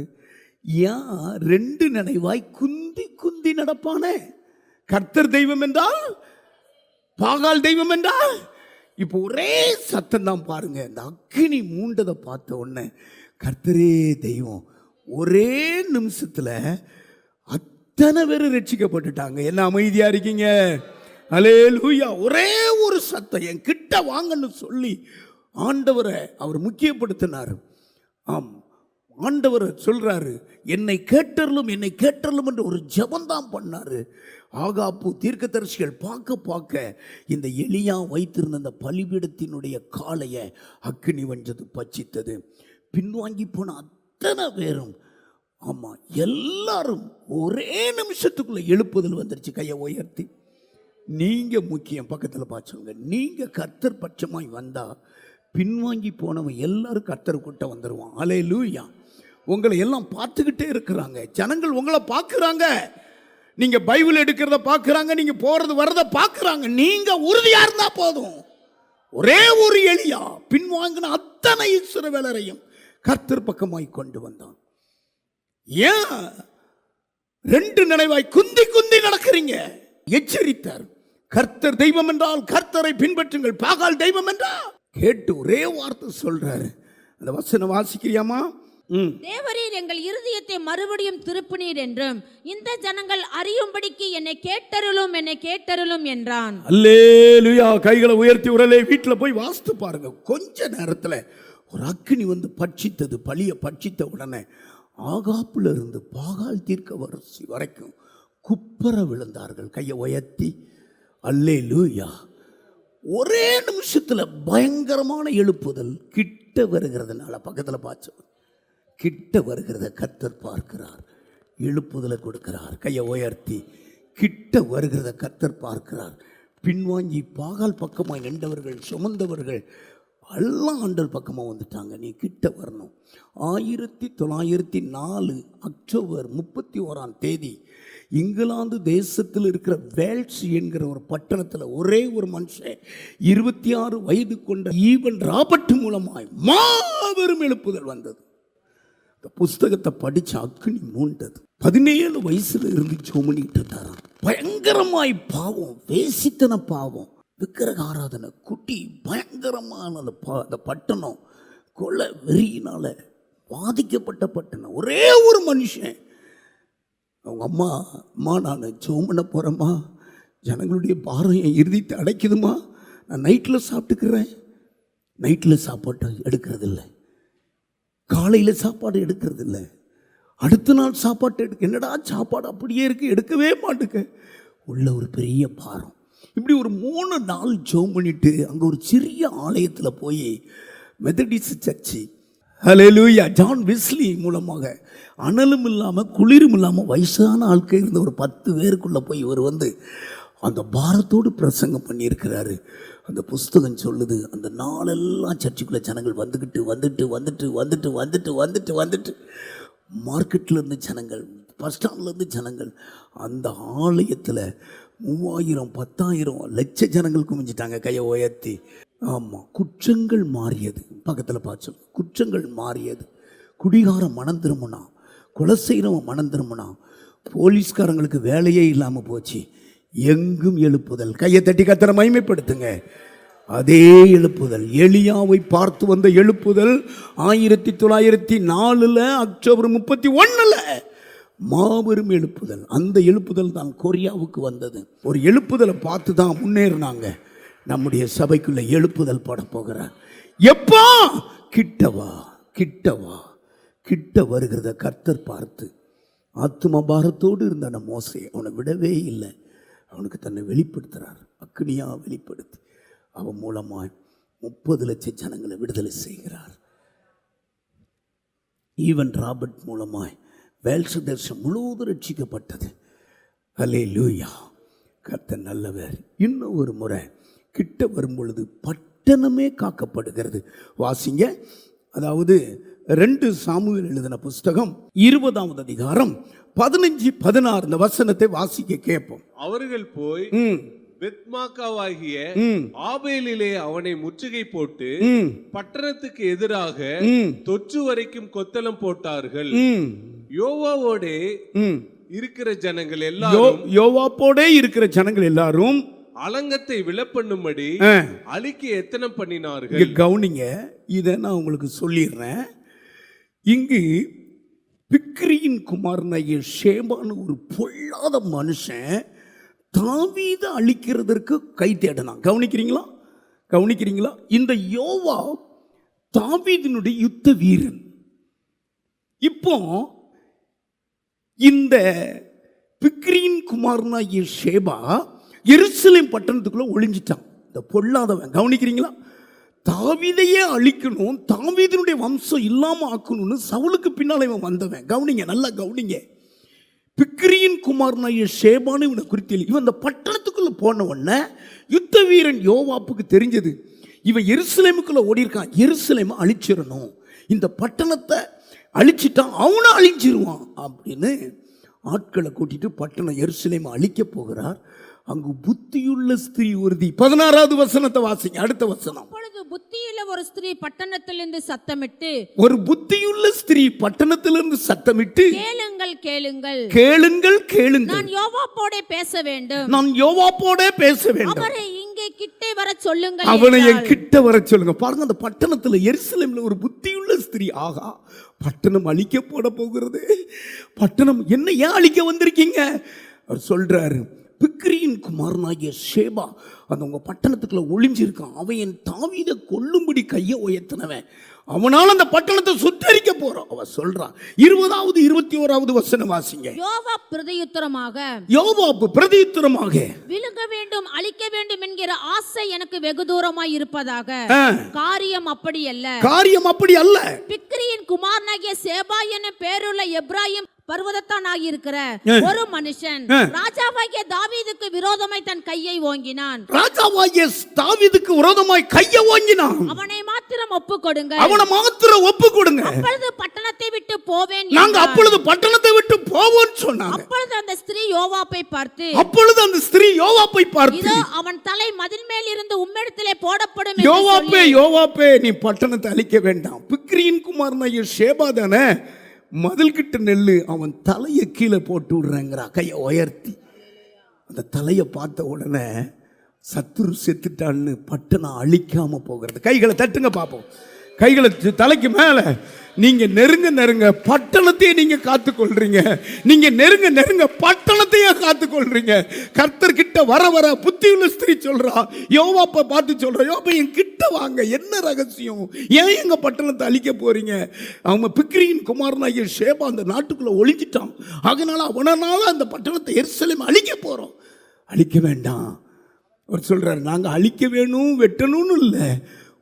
ஏன் 2 நினைவாய் குந்தி குந்தி நடப்பானே. கர்த்தர் தெய்வம் என்றால் பாகால் தெய்வம் என்றால். இப்போ ஒரே சத்தம் தான் பாருங்க. இந்த அக்கினி மூண்டதை பார்த்த உடனே கர்த்தரே தெய்வம். ஒரே நிமிஷத்துல அத்தனை பேர் ரட்சிக்கப்பட்டுட்டாங்க. என்ன அமைதியா இருக்கீங்க? அல்லேலூயா. ஒரே ஒரு சத்தம், என் கிட்ட வாங்கன்னு சொல்லி ஆண்டவரை அவர் முக்கியப்படுத்தினார். ஆம், ஆண்டவர் சொல்றாரு, என்னை கேட்டறலும் என்னை கேட்டறலும் என்று ஒரு ஜெபந்தான் பண்ணாரு. ஆகாப்பு தீர்க்கதரிசிகள் பார்க்க இந்த எலியா வைத்திருந்த அந்த பலிபீடத்தினுடைய காளையை அக்கினி வஞ்சது பட்சித்தது. பின்வாங்கி போன அத்தனை பேரும், ஆமா எல்லாரும் ஒரே நிமிஷத்துக்குள்ள எழுப்புதல் வந்துருச்சு. கையை உயர்த்தி, நீங்க முக்கியம். பக்கத்தில் பார்த்து சொல்லுங்க, நீங்க கர்த்தர் பட்சமாய் வந்தா பின்வாங்கி போனவன் எல்லாரும் கர்த்தர் கூட்ட வந்துடுவான். அல்லேலூயா. உங்களை எல்லாம் பார்த்துக்கிட்டே இருக்கிறாங்க. ஜனங்கள் உங்களை பார்க்குறாங்க. நீங்க பைபிள் எடுக்கிறத பார்க்குறாங்க, நீங்க போறது வர்றத பார்க்குறாங்க. நீங்க உறுதியா இருந்தா போதும். ஒரே ஒரு எலியா பின்வாங்கின அத்தனை இஸ்ரவேலரையும் கர்த்தர் பக்கமாய் கொண்டு வந்தான். ஏன் 2 நினைவாய் குந்தி குந்தி நடக்கிறீங்க? எச்சரித்தார். கர்த்தர் தெய்வம் என்றால் கர்த்தரை பின்பற்றுங்கள், பாகால் தெய்வம் என்றால். கேட்டு ஒரே வார்த்தை சொல்றாரு. அந்த வசனம் வாசிக்கிறியாமா? தேவரீர் எங்கள் இருதயத்தை மறுபடியும் திருப்பினீர் என்றும் இந்த ஜனங்கள் அறியும்படிக்கு என்னை கேட்டருளும் என்றான். அல்லேலூயா. கைகளை உயர்த்தி உரலே வீட்டில் போய் வாசித்து பாருங்க. கொஞ்ச நேரத்தில் ஒரு அக்கினி வந்து பட்சித்தது. பலியை பட்சித்த உடனே ஆகாப்புல இருந்து பாகால் தீர்க்கதரிசி வரைக்கும் குப்பர விழுந்தார்கள். கையை உயர்த்தி அல்லேலூயா. ஒரே நிமிஷத்துல பயங்கரமான எழுப்புதல் கிட்ட வருகிறதுனால, பக்கத்தில் பார்த்து, கிட்ட வருகிறத கர்த்தர் பார்க்கிறார், எழுப்புதலை கொடுக்கிறார். கையை உயர்த்தி, கிட்ட வருகிறத கர்த்தர் பார்க்கிறார். பின்வாங்கி பாகால் பக்கமாக நின்றவர்கள், சுமந்தவர்கள் எல்லாம் ஆண்டவர் பக்கமாக வந்துட்டாங்க. நீ கிட்ட வரணும். 1904 அக்டோபர் 31 இங்கிலாந்து தேசத்தில் இருக்கிற வேல்ஸ் என்கிற ஒரு பட்டணத்தில் ஒரே ஒரு மனுஷன் 26 வயது கொண்ட ஈவன் ராபர்ட் மூலமாய் மாபெரும் எழுப்புதல் வந்தது. இந்த புஸ்தகத்தை படிச்ச அக்கினி மூண்டது. 17 வயசுல இருந்து ஜோமனிட்டு இருந்தாராம். பயங்கரமாய் பாவம், வேசித்தன பாவம், விக்கிரக ஆராதனை, குட்டி, பயங்கரமான அந்த பட்டணம் கொலை வெறியினால பாதிக்கப்பட்ட பட்டணம். ஒரே ஒரு மனுஷன், அவங்க அம்மா நான் ஜெபம் பண்ண போகிறேம்மா, ஜனங்களுடைய பாரம் என் இறுதித்தை அடைக்குதுமா, நான் நைட்டில் சாப்பிட்டுக்கிறேன். நைட்டில் சாப்பாட்டை எடுக்கிறதில்ல, காலையில் சாப்பாடு எடுக்கிறதில்ல, அடுத்த நாள் சாப்பாட்டு என்னடா சாப்பாடு அப்படியே இருக்குது, எடுக்கவே மாட்டுக்க. உள்ள ஒரு பெரிய பாரம். இப்படி ஒரு 3 நாள் ஜெபம் பண்ணிட்டு அங்கே ஒரு சிறிய ஆலயத்தில் போய் மெத்தடிஸ்ட் சர்ச்சு, ஹல்லேலூயா, ஜான் வெஸ்லி மூலமாக அனலும் இல்லாமல் குளிரும் இல்லாமல் வயசான ஆட்கள் இருந்த ஒரு 10 பேருக்குள்ளே போய் இவர் வந்து அந்த பாரத்தோடு பிரசங்கம் பண்ணியிருக்கிறாரு. அந்த புஸ்தகம் சொல்லுது, அந்த நாளெல்லாம் சர்ச்சுக்குள்ளே ஜனங்கள் வந்துட்டு மார்க்கெட்லேருந்து ஜனங்கள், பஸ் ஸ்டாண்ட்லேருந்து ஜனங்கள், அந்த ஆலயத்தில் 3000 10,000 லட்ச ஜனங்கள் குமிஞ்சிட்டாங்க கையை உயர்த்தி. ஆமாம், குற்றங்கள் மாறியது. பக்கத்தில் பார்த்து, குற்றங்கள் மாறியது. குடிகாரம் மனம் திரும்பினா, கொலை செய்கிறவன் மனம் திரும்பினா, போலீஸ்காரங்களுக்கு வேலையே இல்லாமல் போச்சு. எங்கும் எழுப்புதல். கையை தட்டி கர்த்தரை மகிமைப்படுத்துங்க. அதே எழுப்புதல், எலியாவை பார்த்து வந்த எழுப்புதல் 1904 அக்டோபர் 31 மாபெரும் எழுப்புதல். அந்த எழுப்புதல் தான் கொரியாவுக்கு வந்தது. ஒரு எழுப்புதலை பார்த்து தான் முன்னேறினாங்க. நம்முடைய சபைக்குள்ள எழுப்புதல் பட போகிறார். எப்போ? கிட்டவா கிட்ட வருகிறத கர்த்தர் பார்த்து, ஆத்தும பாரத்தோடு இருந்த அந்த மோசே அவனை விடவே இல்லை. அவனுக்கு தன்னை வெளிப்படுத்துகிறார். அக்னியா வெளிப்படுத்தி அவன் மூலமாய் 30 லட்சம் ஜனங்களை விடுதலை செய்கிறார். ஈவன் ராபர்ட் மூலமாய் வேல்ஸ் தேசம் முழுவதும் ரட்சிக்கப்பட்டது. ஹல்லேலூயா, கர்த்தர் நல்லவர். இன்னும் ஒரு முறை கிட்ட வரும்பொழுது பட்டணமே காக்கப்படுகிறது. வாசிங்க. அதாவது 2 சாமுவேல் எழுதின புஸ்தகம் 20ஆம் அதிகாரம் 15-16 இந்த வசனத்தை வாசிக்க கேட்போம். அவர்கள் போய் பெத்மாக்காவாகிய ஆபேலிலே அவனை முற்றுகை போட்டு பட்டணத்துக்கு எதிராக தொற்று வரைக்கும் கொத்தளம் போட்டார்கள். யோவாவோடே இருக்கிற ஜனங்கள் எல்லாரும், யோவாப்போடே இருக்கிற ஜனங்கள் எல்லாரும் அலங்கத்தை விலப்பண்ணும்படி அழிக்க எத்தனம் பண்ணினார்கள். கவனிங்க, இதை நான் உங்களுக்கு சொல்லிடுறேன். இங்கு பிக்ரியின் குமாரனாகிய ஷேபான்னு ஒரு பொல்லாத மனுஷன் தாவீதை அழிக்கிறதற்கு கை தேடினான். கவனிக்கிறீங்களா? இந்த யோவா தாவீதினுடைய யுத்த வீரன். இப்போ இந்த பிக்ரியின் குமாரனாகிய ஷேபா எருசலேம் பட்டணத்துக்குள்ள ஒளிஞ்சிட்டான். இந்த பொல்லாதவன். கவனிக்கிறீங்களா? தாவீதையே அழிக்கணும், தாவீதினுடைய வம்சம் இல்லாமல் ஆக்கணும்னு சவுலுக்கு பின்னால் இவன் வந்தவன். கவனிங்க, நல்லா கவனிங்க. பிக்ரியின் குமாரனாகிய ஷேபான்னு இவனை குறித்து, இவன் இந்த பட்டணத்துக்குள்ள போன உடனே யுத்த வீரன் யோவாப்புக்கு தெரிஞ்சது, இவன் எருசலேமுக்குள்ள ஓடி இருக்கான். எருசலேமை அழிச்சிடணும், இந்த பட்டணத்தை அழிச்சிட்டான் அவனை அழிஞ்சிருவான் அப்படின்னு ஆட்களை கூட்டிட்டு பட்டணம் எருசலேமை அழிக்க போகிறார். அங்கு புத்தியுள்ள ஸ்திரீ ஒருத்தி. 16வது வசனத்தை வாசிங்க. அடுத்த வசனம். அப்பொழுது புத்தியுள்ள ஒரு ஸ்திரீ பட்டணத்திலிருந்து சத்தமிட்டு, ஒரு புத்தியுள்ள ஸ்திரீ பட்டணத்திலிருந்து சத்தமிட்டு, கேளுங்கள், நான் யோவாப்போடே பேச வேண்டும், அவரை இங்கே கிட்டே வர சொல்லுங்கள், அவனை என் கிட்ட வர சொல்லுங்க. பாருங்க, அந்த பட்டணத்துல எருசலேம்ல ஒரு புத்தியுள்ள ஸ்திரீ. ஆகா, பட்டணம் அழிக்க போட போகிறது. பட்டணம் என்ன, ஏன் அழிக்க வந்திருக்கீங்க? அவர் சொல்றாரு, பிக்ரியின் குமாரனாகிய ஷேபா அந்த உங்க பட்டணத்துக்குள்ள ஒளிஞ்சிருக்கான். அவன் என் தாவீதை கொல்லும்படி கையை உயர்த்தினவன். அவனால் அந்த பட்டணத்தை சுட்டரிக்க போறோம். அவ சொல்றான். 20வது 21வது வசனம் வாசிங்க. யோவாப்பு பிரதியுத்தரமாக விழுங்க வேண்டும், அழிக்க வேண்டும் என்கிற ஆசை எனக்கு வெகு தூரமாய் இருப்பதாக. காரியம் அப்படி அல்ல. பிக்ரியின் குமாரனாகிய ஷேபா என பேருள்ள எப்ராயிம் பர்வதத்தான் இருக்கிற ஒரு மனுஷன் ராஜாவாகிய தாவீதுக்கு விரோதமாய் தன் கையை ஓங்கினான். அவனை மாத்திரம் ஒப்புக் கொடுங்க. அப்பொழுது பட்டணத்தை விட்டு போவேன். சொன்னாங்க. அப்பொழுது அந்த ஸ்திரீ யோவாப்பை பார்த்து, இதோ அவன் தலை மதில் மேல் இருந்து உம்மிடத்திலே போடப்படும். யோவாப்பே, நீ பட்டணத்தை அழிக்க வேண்டாம். பிக்ரியின் குமாரனாகிய ஷேபா தானே, மதில் கிட்ட நெல்லு, அவன் தலையை கீழே போட்டு விடுறேங்கிறா கையை உயர்த்தி. அந்த தலையை பார்த்த உடனே சத்துரு செத்துட்டான்னு பட்டணம் அழிக்காம போகிறது. கைகளை தட்டுங்க பார்ப்போம். கைகளை தலைக்கு மேலே. நீங்க நெருங்க பட்டணத்தையே நீங்க காத்துக்கொள்றீங்க. நீங்க நெருங்க பட்டணத்தையே காத்துக்கொள்றீங்க. கர்த்தர் கிட்ட வர புத்தியுள்ள ஸ்திரீ சொல்றா, யோவாப்பை பார்த்து சொல்றா, யோவா என் கிட்ட வாங்க, என்ன ரகசியம், ஏன் எங்க பட்டணத்தை அழிக்க போறீங்க? அவங்க பிக்ரியின் குமாரனாகிய ஷேபா அந்த நாட்டுக்குள்ள ஒளிஞ்சிட்டான். அதனால அவனால அந்த பட்டணத்தை எருசலேம் அழிக்க போறோம். அழிக்க வேண்டாம், அவர் சொல்றாரு, நாங்கள் அழிக்க வேணும் வெட்டணும்னு இல்லை,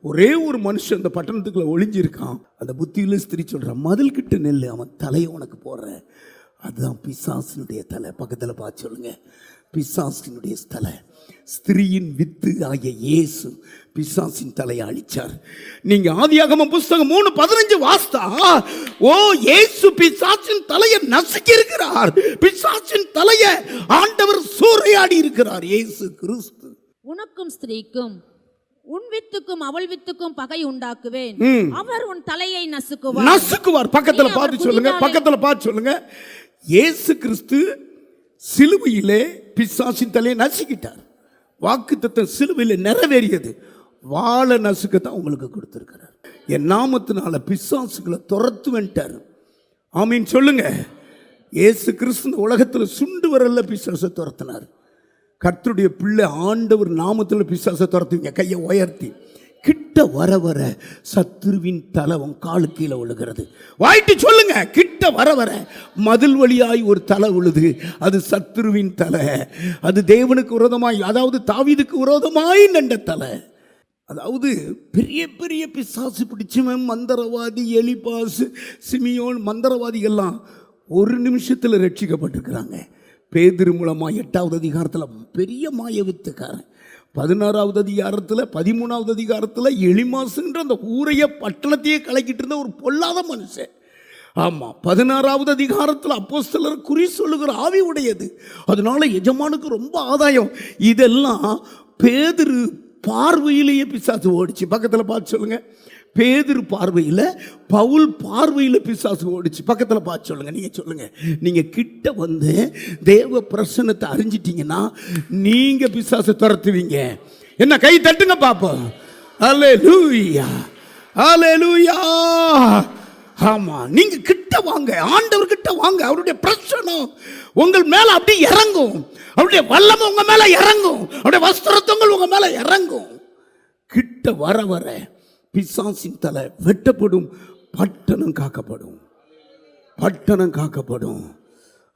ஒரே ஒரு மனுஷன் அந்த பட்டணத்துக்குள்ள ஒளிஞ்சிருக்கான். அந்த புத்தியில் ஸ்திரீ சொல்கிறான், மதில் கிட்ட நெல், அவன் தலையை உனக்கு போடுறேன். அதுதான் பிசாசினுடைய தலை. பக்கத்தில் பார்த்து சொல்லுங்க, பிசாசினுடைய தலை. ஸ்திரீயின் வித்து ஆகிய இயேசு பிசாசின் தலையை அழிச்சார். நீங்க ஆதியாகமம் புஸ்தகம் 3:15 வாஸ்தா, ஓ இயேசு பிசாசின் தலையை நசுக்கி இருக்கிறார். பிசாசின் தலையை ஆண்டவர் சூறையாடி இருக்கிறார். இயேசு கிறிஸ்து. உனக்கும் ஸ்திரீக்கும் உன் வித்துக்கும் அவள் வித்துக்கும் பகை உண்டாக்குவேன், அவர் உன் தலையை நசுக்குவார். பக்கத்துல பார்த்து சொல்லுங்க, பக்கத்துல பார்த்து சொல்லுங்க. இயேசு கிறிஸ்து சிலுவையிலே பிசாசின் தலையை நசுக்கிட்டார். வாக்குத்தத்தம் சிலுவையில் நிறைவேறியது. வாழை நசுக்கத்தான் உங்களுக்கு கொடுத்திருக்கிறார். என் நாமத்தினால பிசாசுகளை துரத்துவேன்ட்டார். ஆமீன் சொல்லுங்க. இயேசு கிறிஸ்து உலகத்தில் சுண்டு வரல பிசாசை துரத்தினார். கர்த்தருடைய பிள்ளை ஆண்டவர் நாமத்தில் பிசாசை துரத்துவீங்க. கையை உயர்த்தி கிட்ட வர வர சத்துருவின் தலை உன் காலு கீழே விழுகிறது. வாய்ட்டு சொல்லுங்க, கிட்ட வர வர மதில் வழியாய் ஒரு தலை விழுது. அது சத்துருவின் தலை. அது தேவனுக்கு விரோதமாய், அதாவது தாவீதுக்கு விரோதமாய் நின்ற தலை. அதாவது பெரிய பெரிய பிசாசு பிடிச்சவன், மந்திரவாதி, எலிபாசு, சிமியோன், மந்திரவாதிகள்லாம் ஒரு நிமிஷத்தில் ரட்சிக்கப்பட்டிருக்கிறாங்க. பேதுரு மூலமாக 8வது அதிகாரத்தில் பெரிய மாய வித்துக்காரன், 16வது அதிகாரத்தில் 13வது அதிகாரத்தில் எலிமாசுன்ற அந்த ஊரைய பட்டணத்தையே கலக்கிட்டு இருந்த ஒரு பொல்லாத மனுஷன். ஆமாம், 16வது அதிகாரத்தில் அப்போஸ்தலர் குறி சொல்லுகிற ஆவி உடையது. அதனால எஜமானுக்கு ரொம்ப ஆதாயம். இதெல்லாம் பேதுரு பார்வையிலேயே பிசாசு ஓடிச்சு. பக்கத்தில் பார்த்து சொல்லுங்க, பேதுரு பார்வையில், பவுல் பார்வையில் பிசாசு ஓடிச்சு. பக்கத்தில் பார்த்து சொல்லுங்க. நீங்கள் சொல்லுங்க, நீங்கள் கிட்ட வந்து தேவ பிரசன்னத்தை அறிஞ்சிட்டீங்கன்னா நீங்கள் பிசாசை துரத்துவீங்க. என்ன கை தட்டுங்க பாப்போம். அல்லேலூயா, அல்லேலூயா. ஆமா, நீங்க கிட்ட வாங்க, ஆண்டவர் கிட்ட வாங்க. அவருடைய பிரசன்னம் உங்கள் மேல அப்படியே இறங்கும். அவருடைய வல்லமை உங்க மேல இறங்கும். அவருடைய வஸ்திரத்தங்கள் உங்க மேல இறங்கும். கிட்ட வர வர பிசாசின் தலை வெட்டப்படும், பட்டணம் காக்கப்படும். பட்டணம் காக்கப்படும்.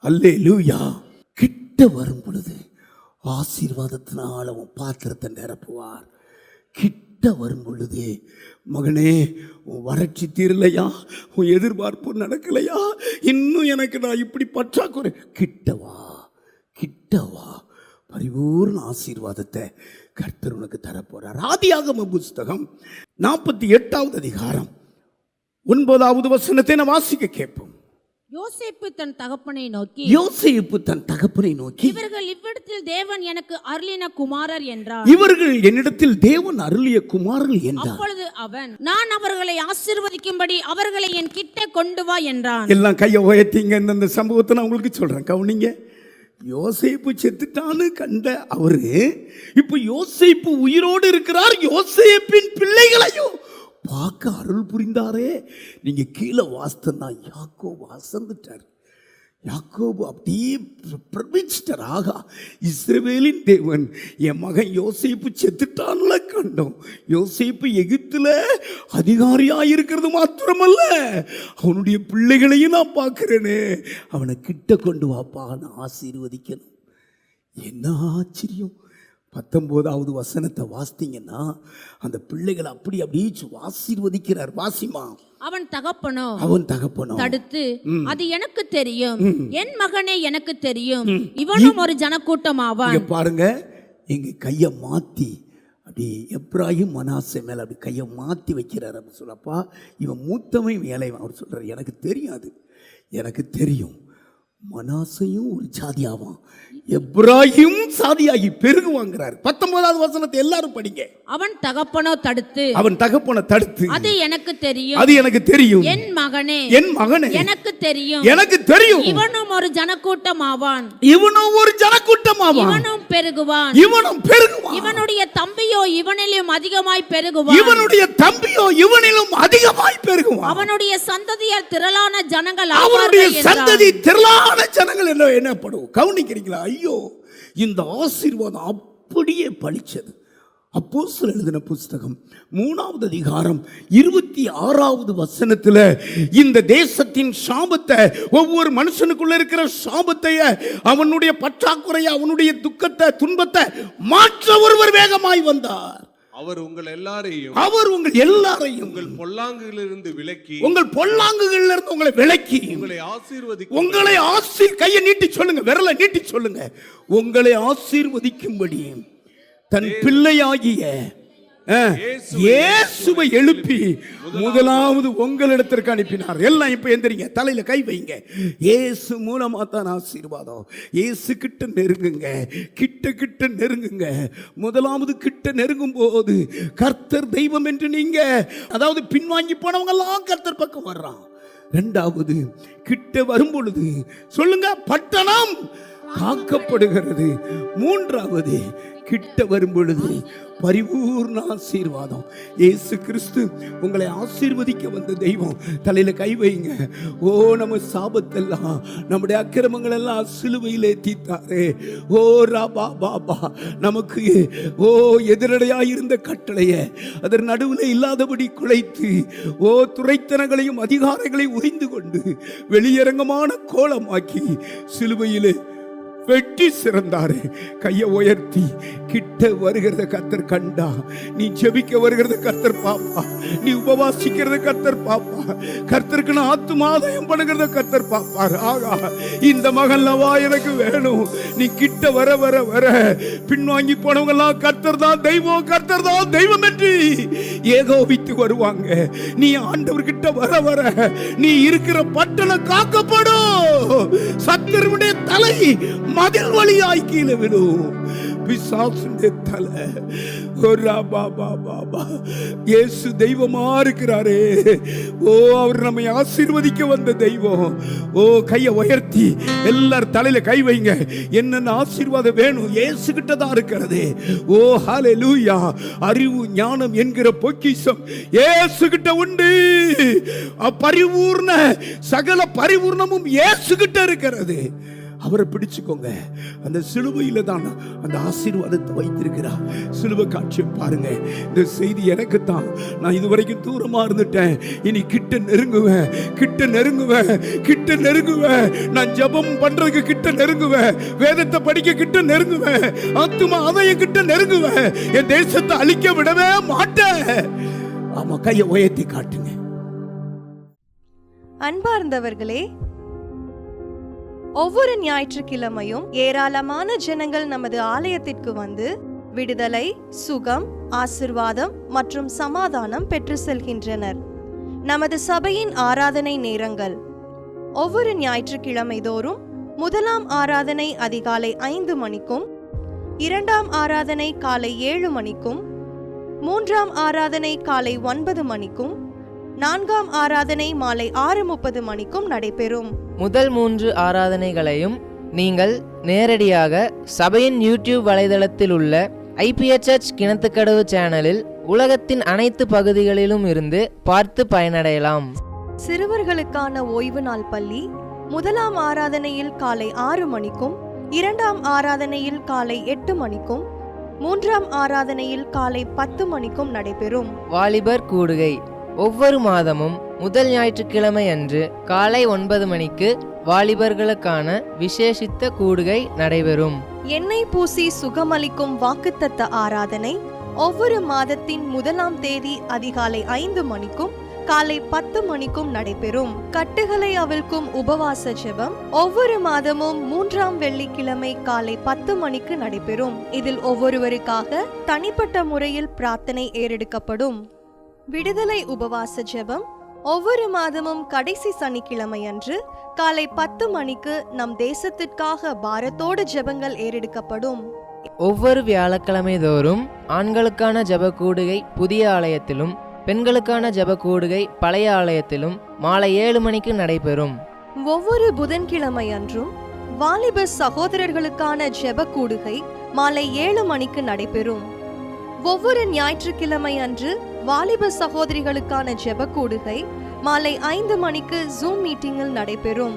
அல்லேலூயா. கிட்ட வரும் பொழுது ஆசீர்வாதத்தினால உன் பாத்திரத்தை நிரப்புவார். கிட்ட வரும் பொழுது, மகனே உன் வறட்சி தீரலையா, உன் எதிர்பார்ப்பு நடக்கலையா, இன்னும் எனக்கு நான் இப்படி பற்றாக்குறை, கிட்டவா கிட்டவா, பரிபூர்ண ஆசீர்வாதத்தை கர்த்தர் உனக்கு தரப்போறார். ஆதியாகம புஸ்தகம் 48வது அதிகாரம் 9வது வசனத்தை நான் வாசிக்க கேட்போம். யோசேப்பு தன் தகப்பனை நோக்கி, யோசேப்பு தன் தகப்பனை நோக்கி, இவர்கள் இவ்விடத்தில் தேவன் எனக்கு அருளின குமாரர் என்றார். இவர்கள் என்னிடத்தில் தேவன் அருளிய குமாரர்கள் என்றார். அப்பொழுது அவன், நான் அவர்களை ஆசீர்வதிக்கும்படி அவர்களை என் கிட்ட கொண்டு வா என்றான். எல்லாம் கையை உயர்த்திங்க. இந்த சம்பவத்தை நான் உங்களுக்கு சொல்றேன், கவனிங்க. யோசேப்பு செத்துட்டான்னு கண்ட அவரு இப்ப யோசேப்பு உயிரோடு இருக்கிறார். யோசேப்பின் பிள்ளைகளையும் பார்க்க அருள் புரிந்தாரே. நீங்க கீழே வாஸ்தனா யாக்கோபு அசந்துட்டார். யாக்கோபு அப்படியே பிரமிச்சிட்டார். ஆகா, இஸ்ரவேலின் தேவன் என் மகன் யோசேப்பு செத்துட்டான்ல கண்டோம். யோசேப்பு எகிப்துல அதிகாரியாக இருக்கிறது மாத்திரமல்ல, அவனுடைய பிள்ளைகளையும் நான் பார்க்கிறேனே. அவனை கிட்ட கொண்டு வாப்பா, நான் ஆசீர்வதிக்கணும். என்ன ஆச்சரியம். 19வது வசனத்தை வாசித்தீங்கன்னா அந்த பிள்ளைகளை அப்படி அப்படியே ஆசீர்வதிக்கிறார். வாசிமா. அவன் தகப்பனோ தடுத்து, அது எனக்கு தெரியும், என் மகனே எனக்கு தெரியும், இவனும் ஒரு ஜனக்கூட்டம் ஆவான். பாருங்க, எங்க கையை மாத்தி அப்படி எப்ராஹிம் மனாசே மேல அப்படி கையை மாத்தி வைக்கிறார். அப்படி சொல்லப்பா, இவன் மூத்தவன் வேலைவன். அவர் சொல்றாரு, எனக்கு தெரியாது, எனக்கு தெரியும், மனாசையும் ஒரு ஜாதி ஆவான், எப்ராஹிம் சாதியாகி பெருகுவாங்கிறார். 19வது வசனத்தை எல்லாரும் படிங்க. அவன் தகப்பனோ தடுத்து, அது எனக்கு தெரியும், என் மகனே எனக்கு தெரியும், இவனும் ஒரு ஜனக்கூட்டம் ஆவான், இவனும் பெருகுவான், இவனுடைய தம்பியோ இவனிலும் அதிகமாய் பெருகுவான், அவனுடைய சந்ததியார் திரளான ஜனங்கள் என்னப்படும். கவனிக்கிறீங்களா? ஐயோ, இந்த ஆசீர்வாதம் அப்படியே பலிச்சது. அப்போஸ்தலர் எழுதின புஸ்தகம் 3வது அதிகாரம் 26வது வசனத்துல இந்த தேசத்தின் சாபத்தை, ஒவ்வொரு மனுஷனுக்குள்ள இருக்கிற சாபத்தை, அவனுடைய பற்றாக்குறையை, அவனுடைய துக்கத்தை, துன்பத்தை மாற்ற ஒருவர் வேகமாய் வந்தார். அவர் உங்கள் எல்லாரையும் உங்கள் பொல்லாங்குகளிலிருந்து விலக்கி, உங்களை விலக்கி, உங்களை கையை நீட்டி சொல்லுங்க, விரலை நீட்டி சொல்லுங்க, உங்களை ஆசீர்வதிக்கும்படி தன் பிள்ளையாகிய இயேசுவை எழுப்பி முதலாவது உங்களிடத்திற்கு அனுப்பினார். எல்லாம் இப்ப எந்திரிங்க, தலையில கை வைங்க. இயேசு மூலமா தான் ஆசீர்வாதம். இயேசு கிட்ட நெருங்குங்க, கிட்ட நெருங்குங்க. முதலாவது கிட்ட நெருங்கும் போது கர்த்தர் தெய்வம் என்று நீங்க, அதாவது பின்வாங்கி போனவங்க எல்லாம் கர்த்தர் பக்கம் வர்றான். இரண்டாவது கிட்ட வரும் பொழுது சொல்லுங்க, பட்டணம் காக்கப்படுகிறது. மூன்றாவது கிட்ட வரும் பொழுது பரிபூர்ண ஆசீர்வாதம். இயேசு கிறிஸ்து உங்களை ஆசீர்வதிக்க வந்த தெய்வம். தலையில கை வைங்க. ஓ, நம்ம சாபத்தெல்லாம், நம்முடைய அக்கிரமங்கள் எல்லாம் சிலுவையிலே தீர்த்தாரே. ஓ ராபா பாபா, நமக்கு ஓ எதிரடையாக இருந்த கட்டளைய அதன் நடுவில் இல்லாதபடி குலைத்து, ஓ துரைத்தனங்களையும் அதிகாரங்களையும் உறிந்து கொண்டு வெளியரங்கமான கோலமாக்கி சிலுவையிலே வெட்டி சிறந்தாரு. கையை உயர்த்தி கிட்ட வருகிறத கர்த்தர் கண்டா. நீ ஜெபிக்க வருகிறத கர்த்தர் பாப்பா, நீ உபவாசிக்கிறத கர்த்தர் பாப்பா, கர்த்தருக்கு நான் ஆத்துமாதாயம் பண்ணுகிறத கர்த்தர் பாப்பார். ஆகா, இந்த மகன்லவா எனக்கு வேணும். நீ கிட்ட வர வர வர பின்வாங்கி போனவங்க எல்லாம் கர்த்தர் தான் தெய்வம், கர்த்தர் தான் தெய்வம் என்று ஏகோபித்து வருவாங்க. நீ ஆண்டவர் கிட்ட வர வர நீ இருக்கிற பட்டணம் காக்கப்படும். சத்துருவுடைய தலை மதில் வழியாய் கீழே விடும். பிசாசுடைய தலை இயேசு தெய்வமா இருக்கிறாரே. ஓ, அவர் நம்மை ஆசீர்வதிக்க வந்த தெய்வம். ஓ, கையை உயர்த்தி எல்லாரும் தலையில கை வைங்க. என்னென்ன ஆசீர்வாதம் வேணும் இயேசு கிட்ட தான் இருக்கிறது. ஓ ஹல்லேலூயா. அறிவு ஞானம் என்கிற பொக்கிஷம் இயேசு கிட்ட உண்டு. பரிபூர்ண சகல பரிபூர்ணமும் இயேசு கிட்ட இருக்கிறது. அவரை பிடிச்சுக்கோங்க. அந்த சிலுவையில தான் அந்த ஆசீர்வாதத்தை வைத்திருக்கிறார். சிலுவை காட்சியை பாருங்க. இந்த செய்தி எனக்கு தான். நான் இதுவரைக்கும் தூரமா இருந்துட்டேன், இனி கிட்ட நெருங்குவேன், கிட்ட நெருங்குவேன், கிட்ட நெருங்குவேன். நான் ஜெபம் பண்றதுக்கு கிட்ட நெருங்குவேன், வேதத்தை படிக்க கிட்ட நெருங்குவேன், ஆத்துமா அதையும் கிட்ட நெருங்குவேன். என் தேசத்தை அழிக்க விடவே மாட்டேன். ஆமா, கையை உயர்த்தி காட்டுங்க. அன்பார்ந்தவர்களே, ஒவ்வொரு ஞாயிற்றுக்கிழமையும் ஏராளமான ஜனங்கள் நமது ஆலயத்திற்கு வந்து விடுதலை, சுகம், ஆசிர்வாதம் மற்றும் சமாதானம் பெற்று செல்கின்றனர். நமது சபையின் ஆராதனை நேரங்கள்: ஒவ்வொரு ஞாயிற்றுக்கிழமை தோறும் முதலாம் ஆராதனை அதிகாலை 5 மணிக்கும், இரண்டாம் ஆராதனை காலை 7 மணிக்கும், மூன்றாம் ஆராதனை காலை 9 மணிக்கும், நான்காம் ஆராதனை மாலை 6:30 மணிக்கும் நடைபெறும். முதல் 3 ஆராதனைகளையும் நீங்கள் நேரடியாக சபையின் யூடியூப் வலைதளத்தில் உள்ள IPHH கிணத்துக்கடவு சேனலில் உலகத்தின் அனைத்து பகுதிகளிலும் இருந்து பார்த்து பயனடையலாம். சிறுவர்களுக்கான ஓய்வு நாள் பள்ளி முதலாம் ஆராதனையில் காலை 6 மணிக்கும், இரண்டாம் ஆராதனையில் காலை 8 மணிக்கும், மூன்றாம் ஆராதனையில் காலை 10 மணிக்கும் நடைபெறும். வாலிபர் கூடுகை ஒவ்வொரு மாதமும் முதல் ஞாயிற்றுக்கிழமை அன்று காலை 9 மணிக்கு வாலிபர்களுக்கான விசேஷித்த கூடுகை நடைபெறும். எண்ணெய் பூசி சுகமளிக்கும் வாக்குத்தத்த ஆராதனை ஒவ்வொரு மாதத்தின் 1ஆம் தேதி அதிகாலை 5 மணிக்கும் காலை 10 மணிக்கும் நடைபெறும். கட்டுகளை அவிழ்க்கும் உபவாச ஜெபம் ஒவ்வொரு மாதமும் 3ஆம் வெள்ளிக்கிழமை காலை 10 மணிக்கு நடைபெறும். இதில் ஒவ்வொருவருக்காக தனிப்பட்ட முறையில் பிரார்த்தனை ஏறெடுக்கப்படும். விடுதலை உபவாச ஜெபம் ஒவ்வொரு மாதமும் கடைசி சனிக்கிழமை அன்று காலை 10 மணிக்கு நம் தேசத்திற்காக பாரத்தோடு ஜெபங்கள் ஏறெடுக்கப்படும். ஒவ்வொரு வியாழக்கிழமை தோறும் ஆண்களுக்கான ஜெப கூடுகை புதிய ஆலயத்திலும், பெண்களுக்கான ஜெப கூடுகை பழைய ஆலயத்திலும் மாலை 7 மணிக்கு நடைபெறும். ஒவ்வொரு புதன்கிழமை அன்றும் வாலிப சகோதரர்களுக்கான ஜெப கூடுகை மாலை 7 மணிக்கு நடைபெறும். ஒவ்வொரு ஞாயிற்றுக்கிழமை அன்று வாலிப சகோதரிகளுக்கான ஜெப கூடுகை மாலை 5 மணிக்கு ஜூம் மீட்டிங்கில் நடைபெறும்.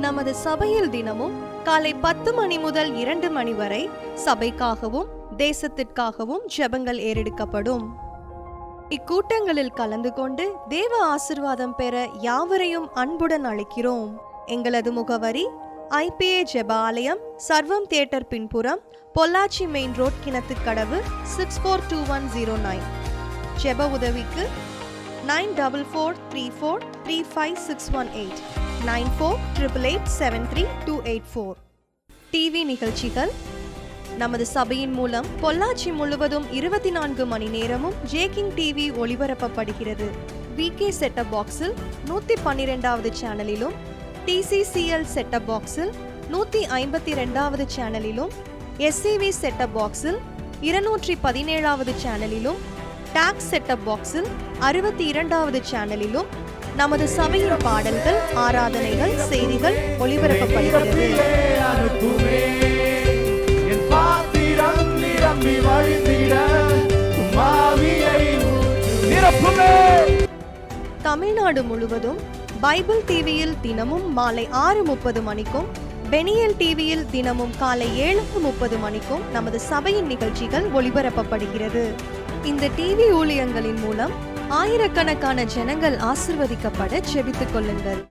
நமது சபையில் தினமும் காலை 10 மணி முதல் 2 மணி வரை சபைக்காகவும் தேசத்திற்காகவும் ஜெபங்கள் ஏறெடுக்கப்படும். இக்கூட்டங்களில் கலந்து கொண்டு தேவ ஆசிர்வாதம் பெற யாவரையும் அன்புடன் அழைக்கிறோம். எங்களது முகவரி IPA ஜெப ஆலயம், சர்வம் தியேட்டர் பின்புறம், பொள்ளாச்சி மெயின் ரோட், கிணத்துக்கடவு, 642109. ஜெப உதவிக்கு 9443435618 9488873284. டிவி நிகழ்ச்சிகள் நமது சபையின் மூலம் பொள்ளாச்சி முழுவதும் 24 மணி நேரமும் ஜேகிங் டிவி ஒளிபரப்பப்படுகிறது. VK செட்டப் பாக்ஸில் 112வது சேனலிலும், TCCL செட்டப் பாக்ஸில் 152வது சேனலிலும், SCV செட்டப் பாக்ஸில் 217வது சேனலிலும், டாக்ஸ் செட்டப் பாக்ஸில் 62வது சேனலிலும் நமது சபையின் பாடல்கள், ஆராதனைகள், செய்திகள் ஒளிபரப்பப்படுகிறது. தமிழ்நாடு முழுவதும் பைபிள் டிவியில் தினமும் மாலை 6:30 மணிக்கும், பெனியல் டிவியில் தினமும் காலை 7:30 மணிக்கும் நமது சபையின் நிகழ்ச்சிகள் ஒளிபரப்பப்படுகிறது. இந்த டிவி ஊழியங்களின் மூலம் ஆயிரக்கணக்கான ஜனங்கள் ஆசிர்வதிக்கப்பட ஜெபித்துக் கொள்ளுங்கள்.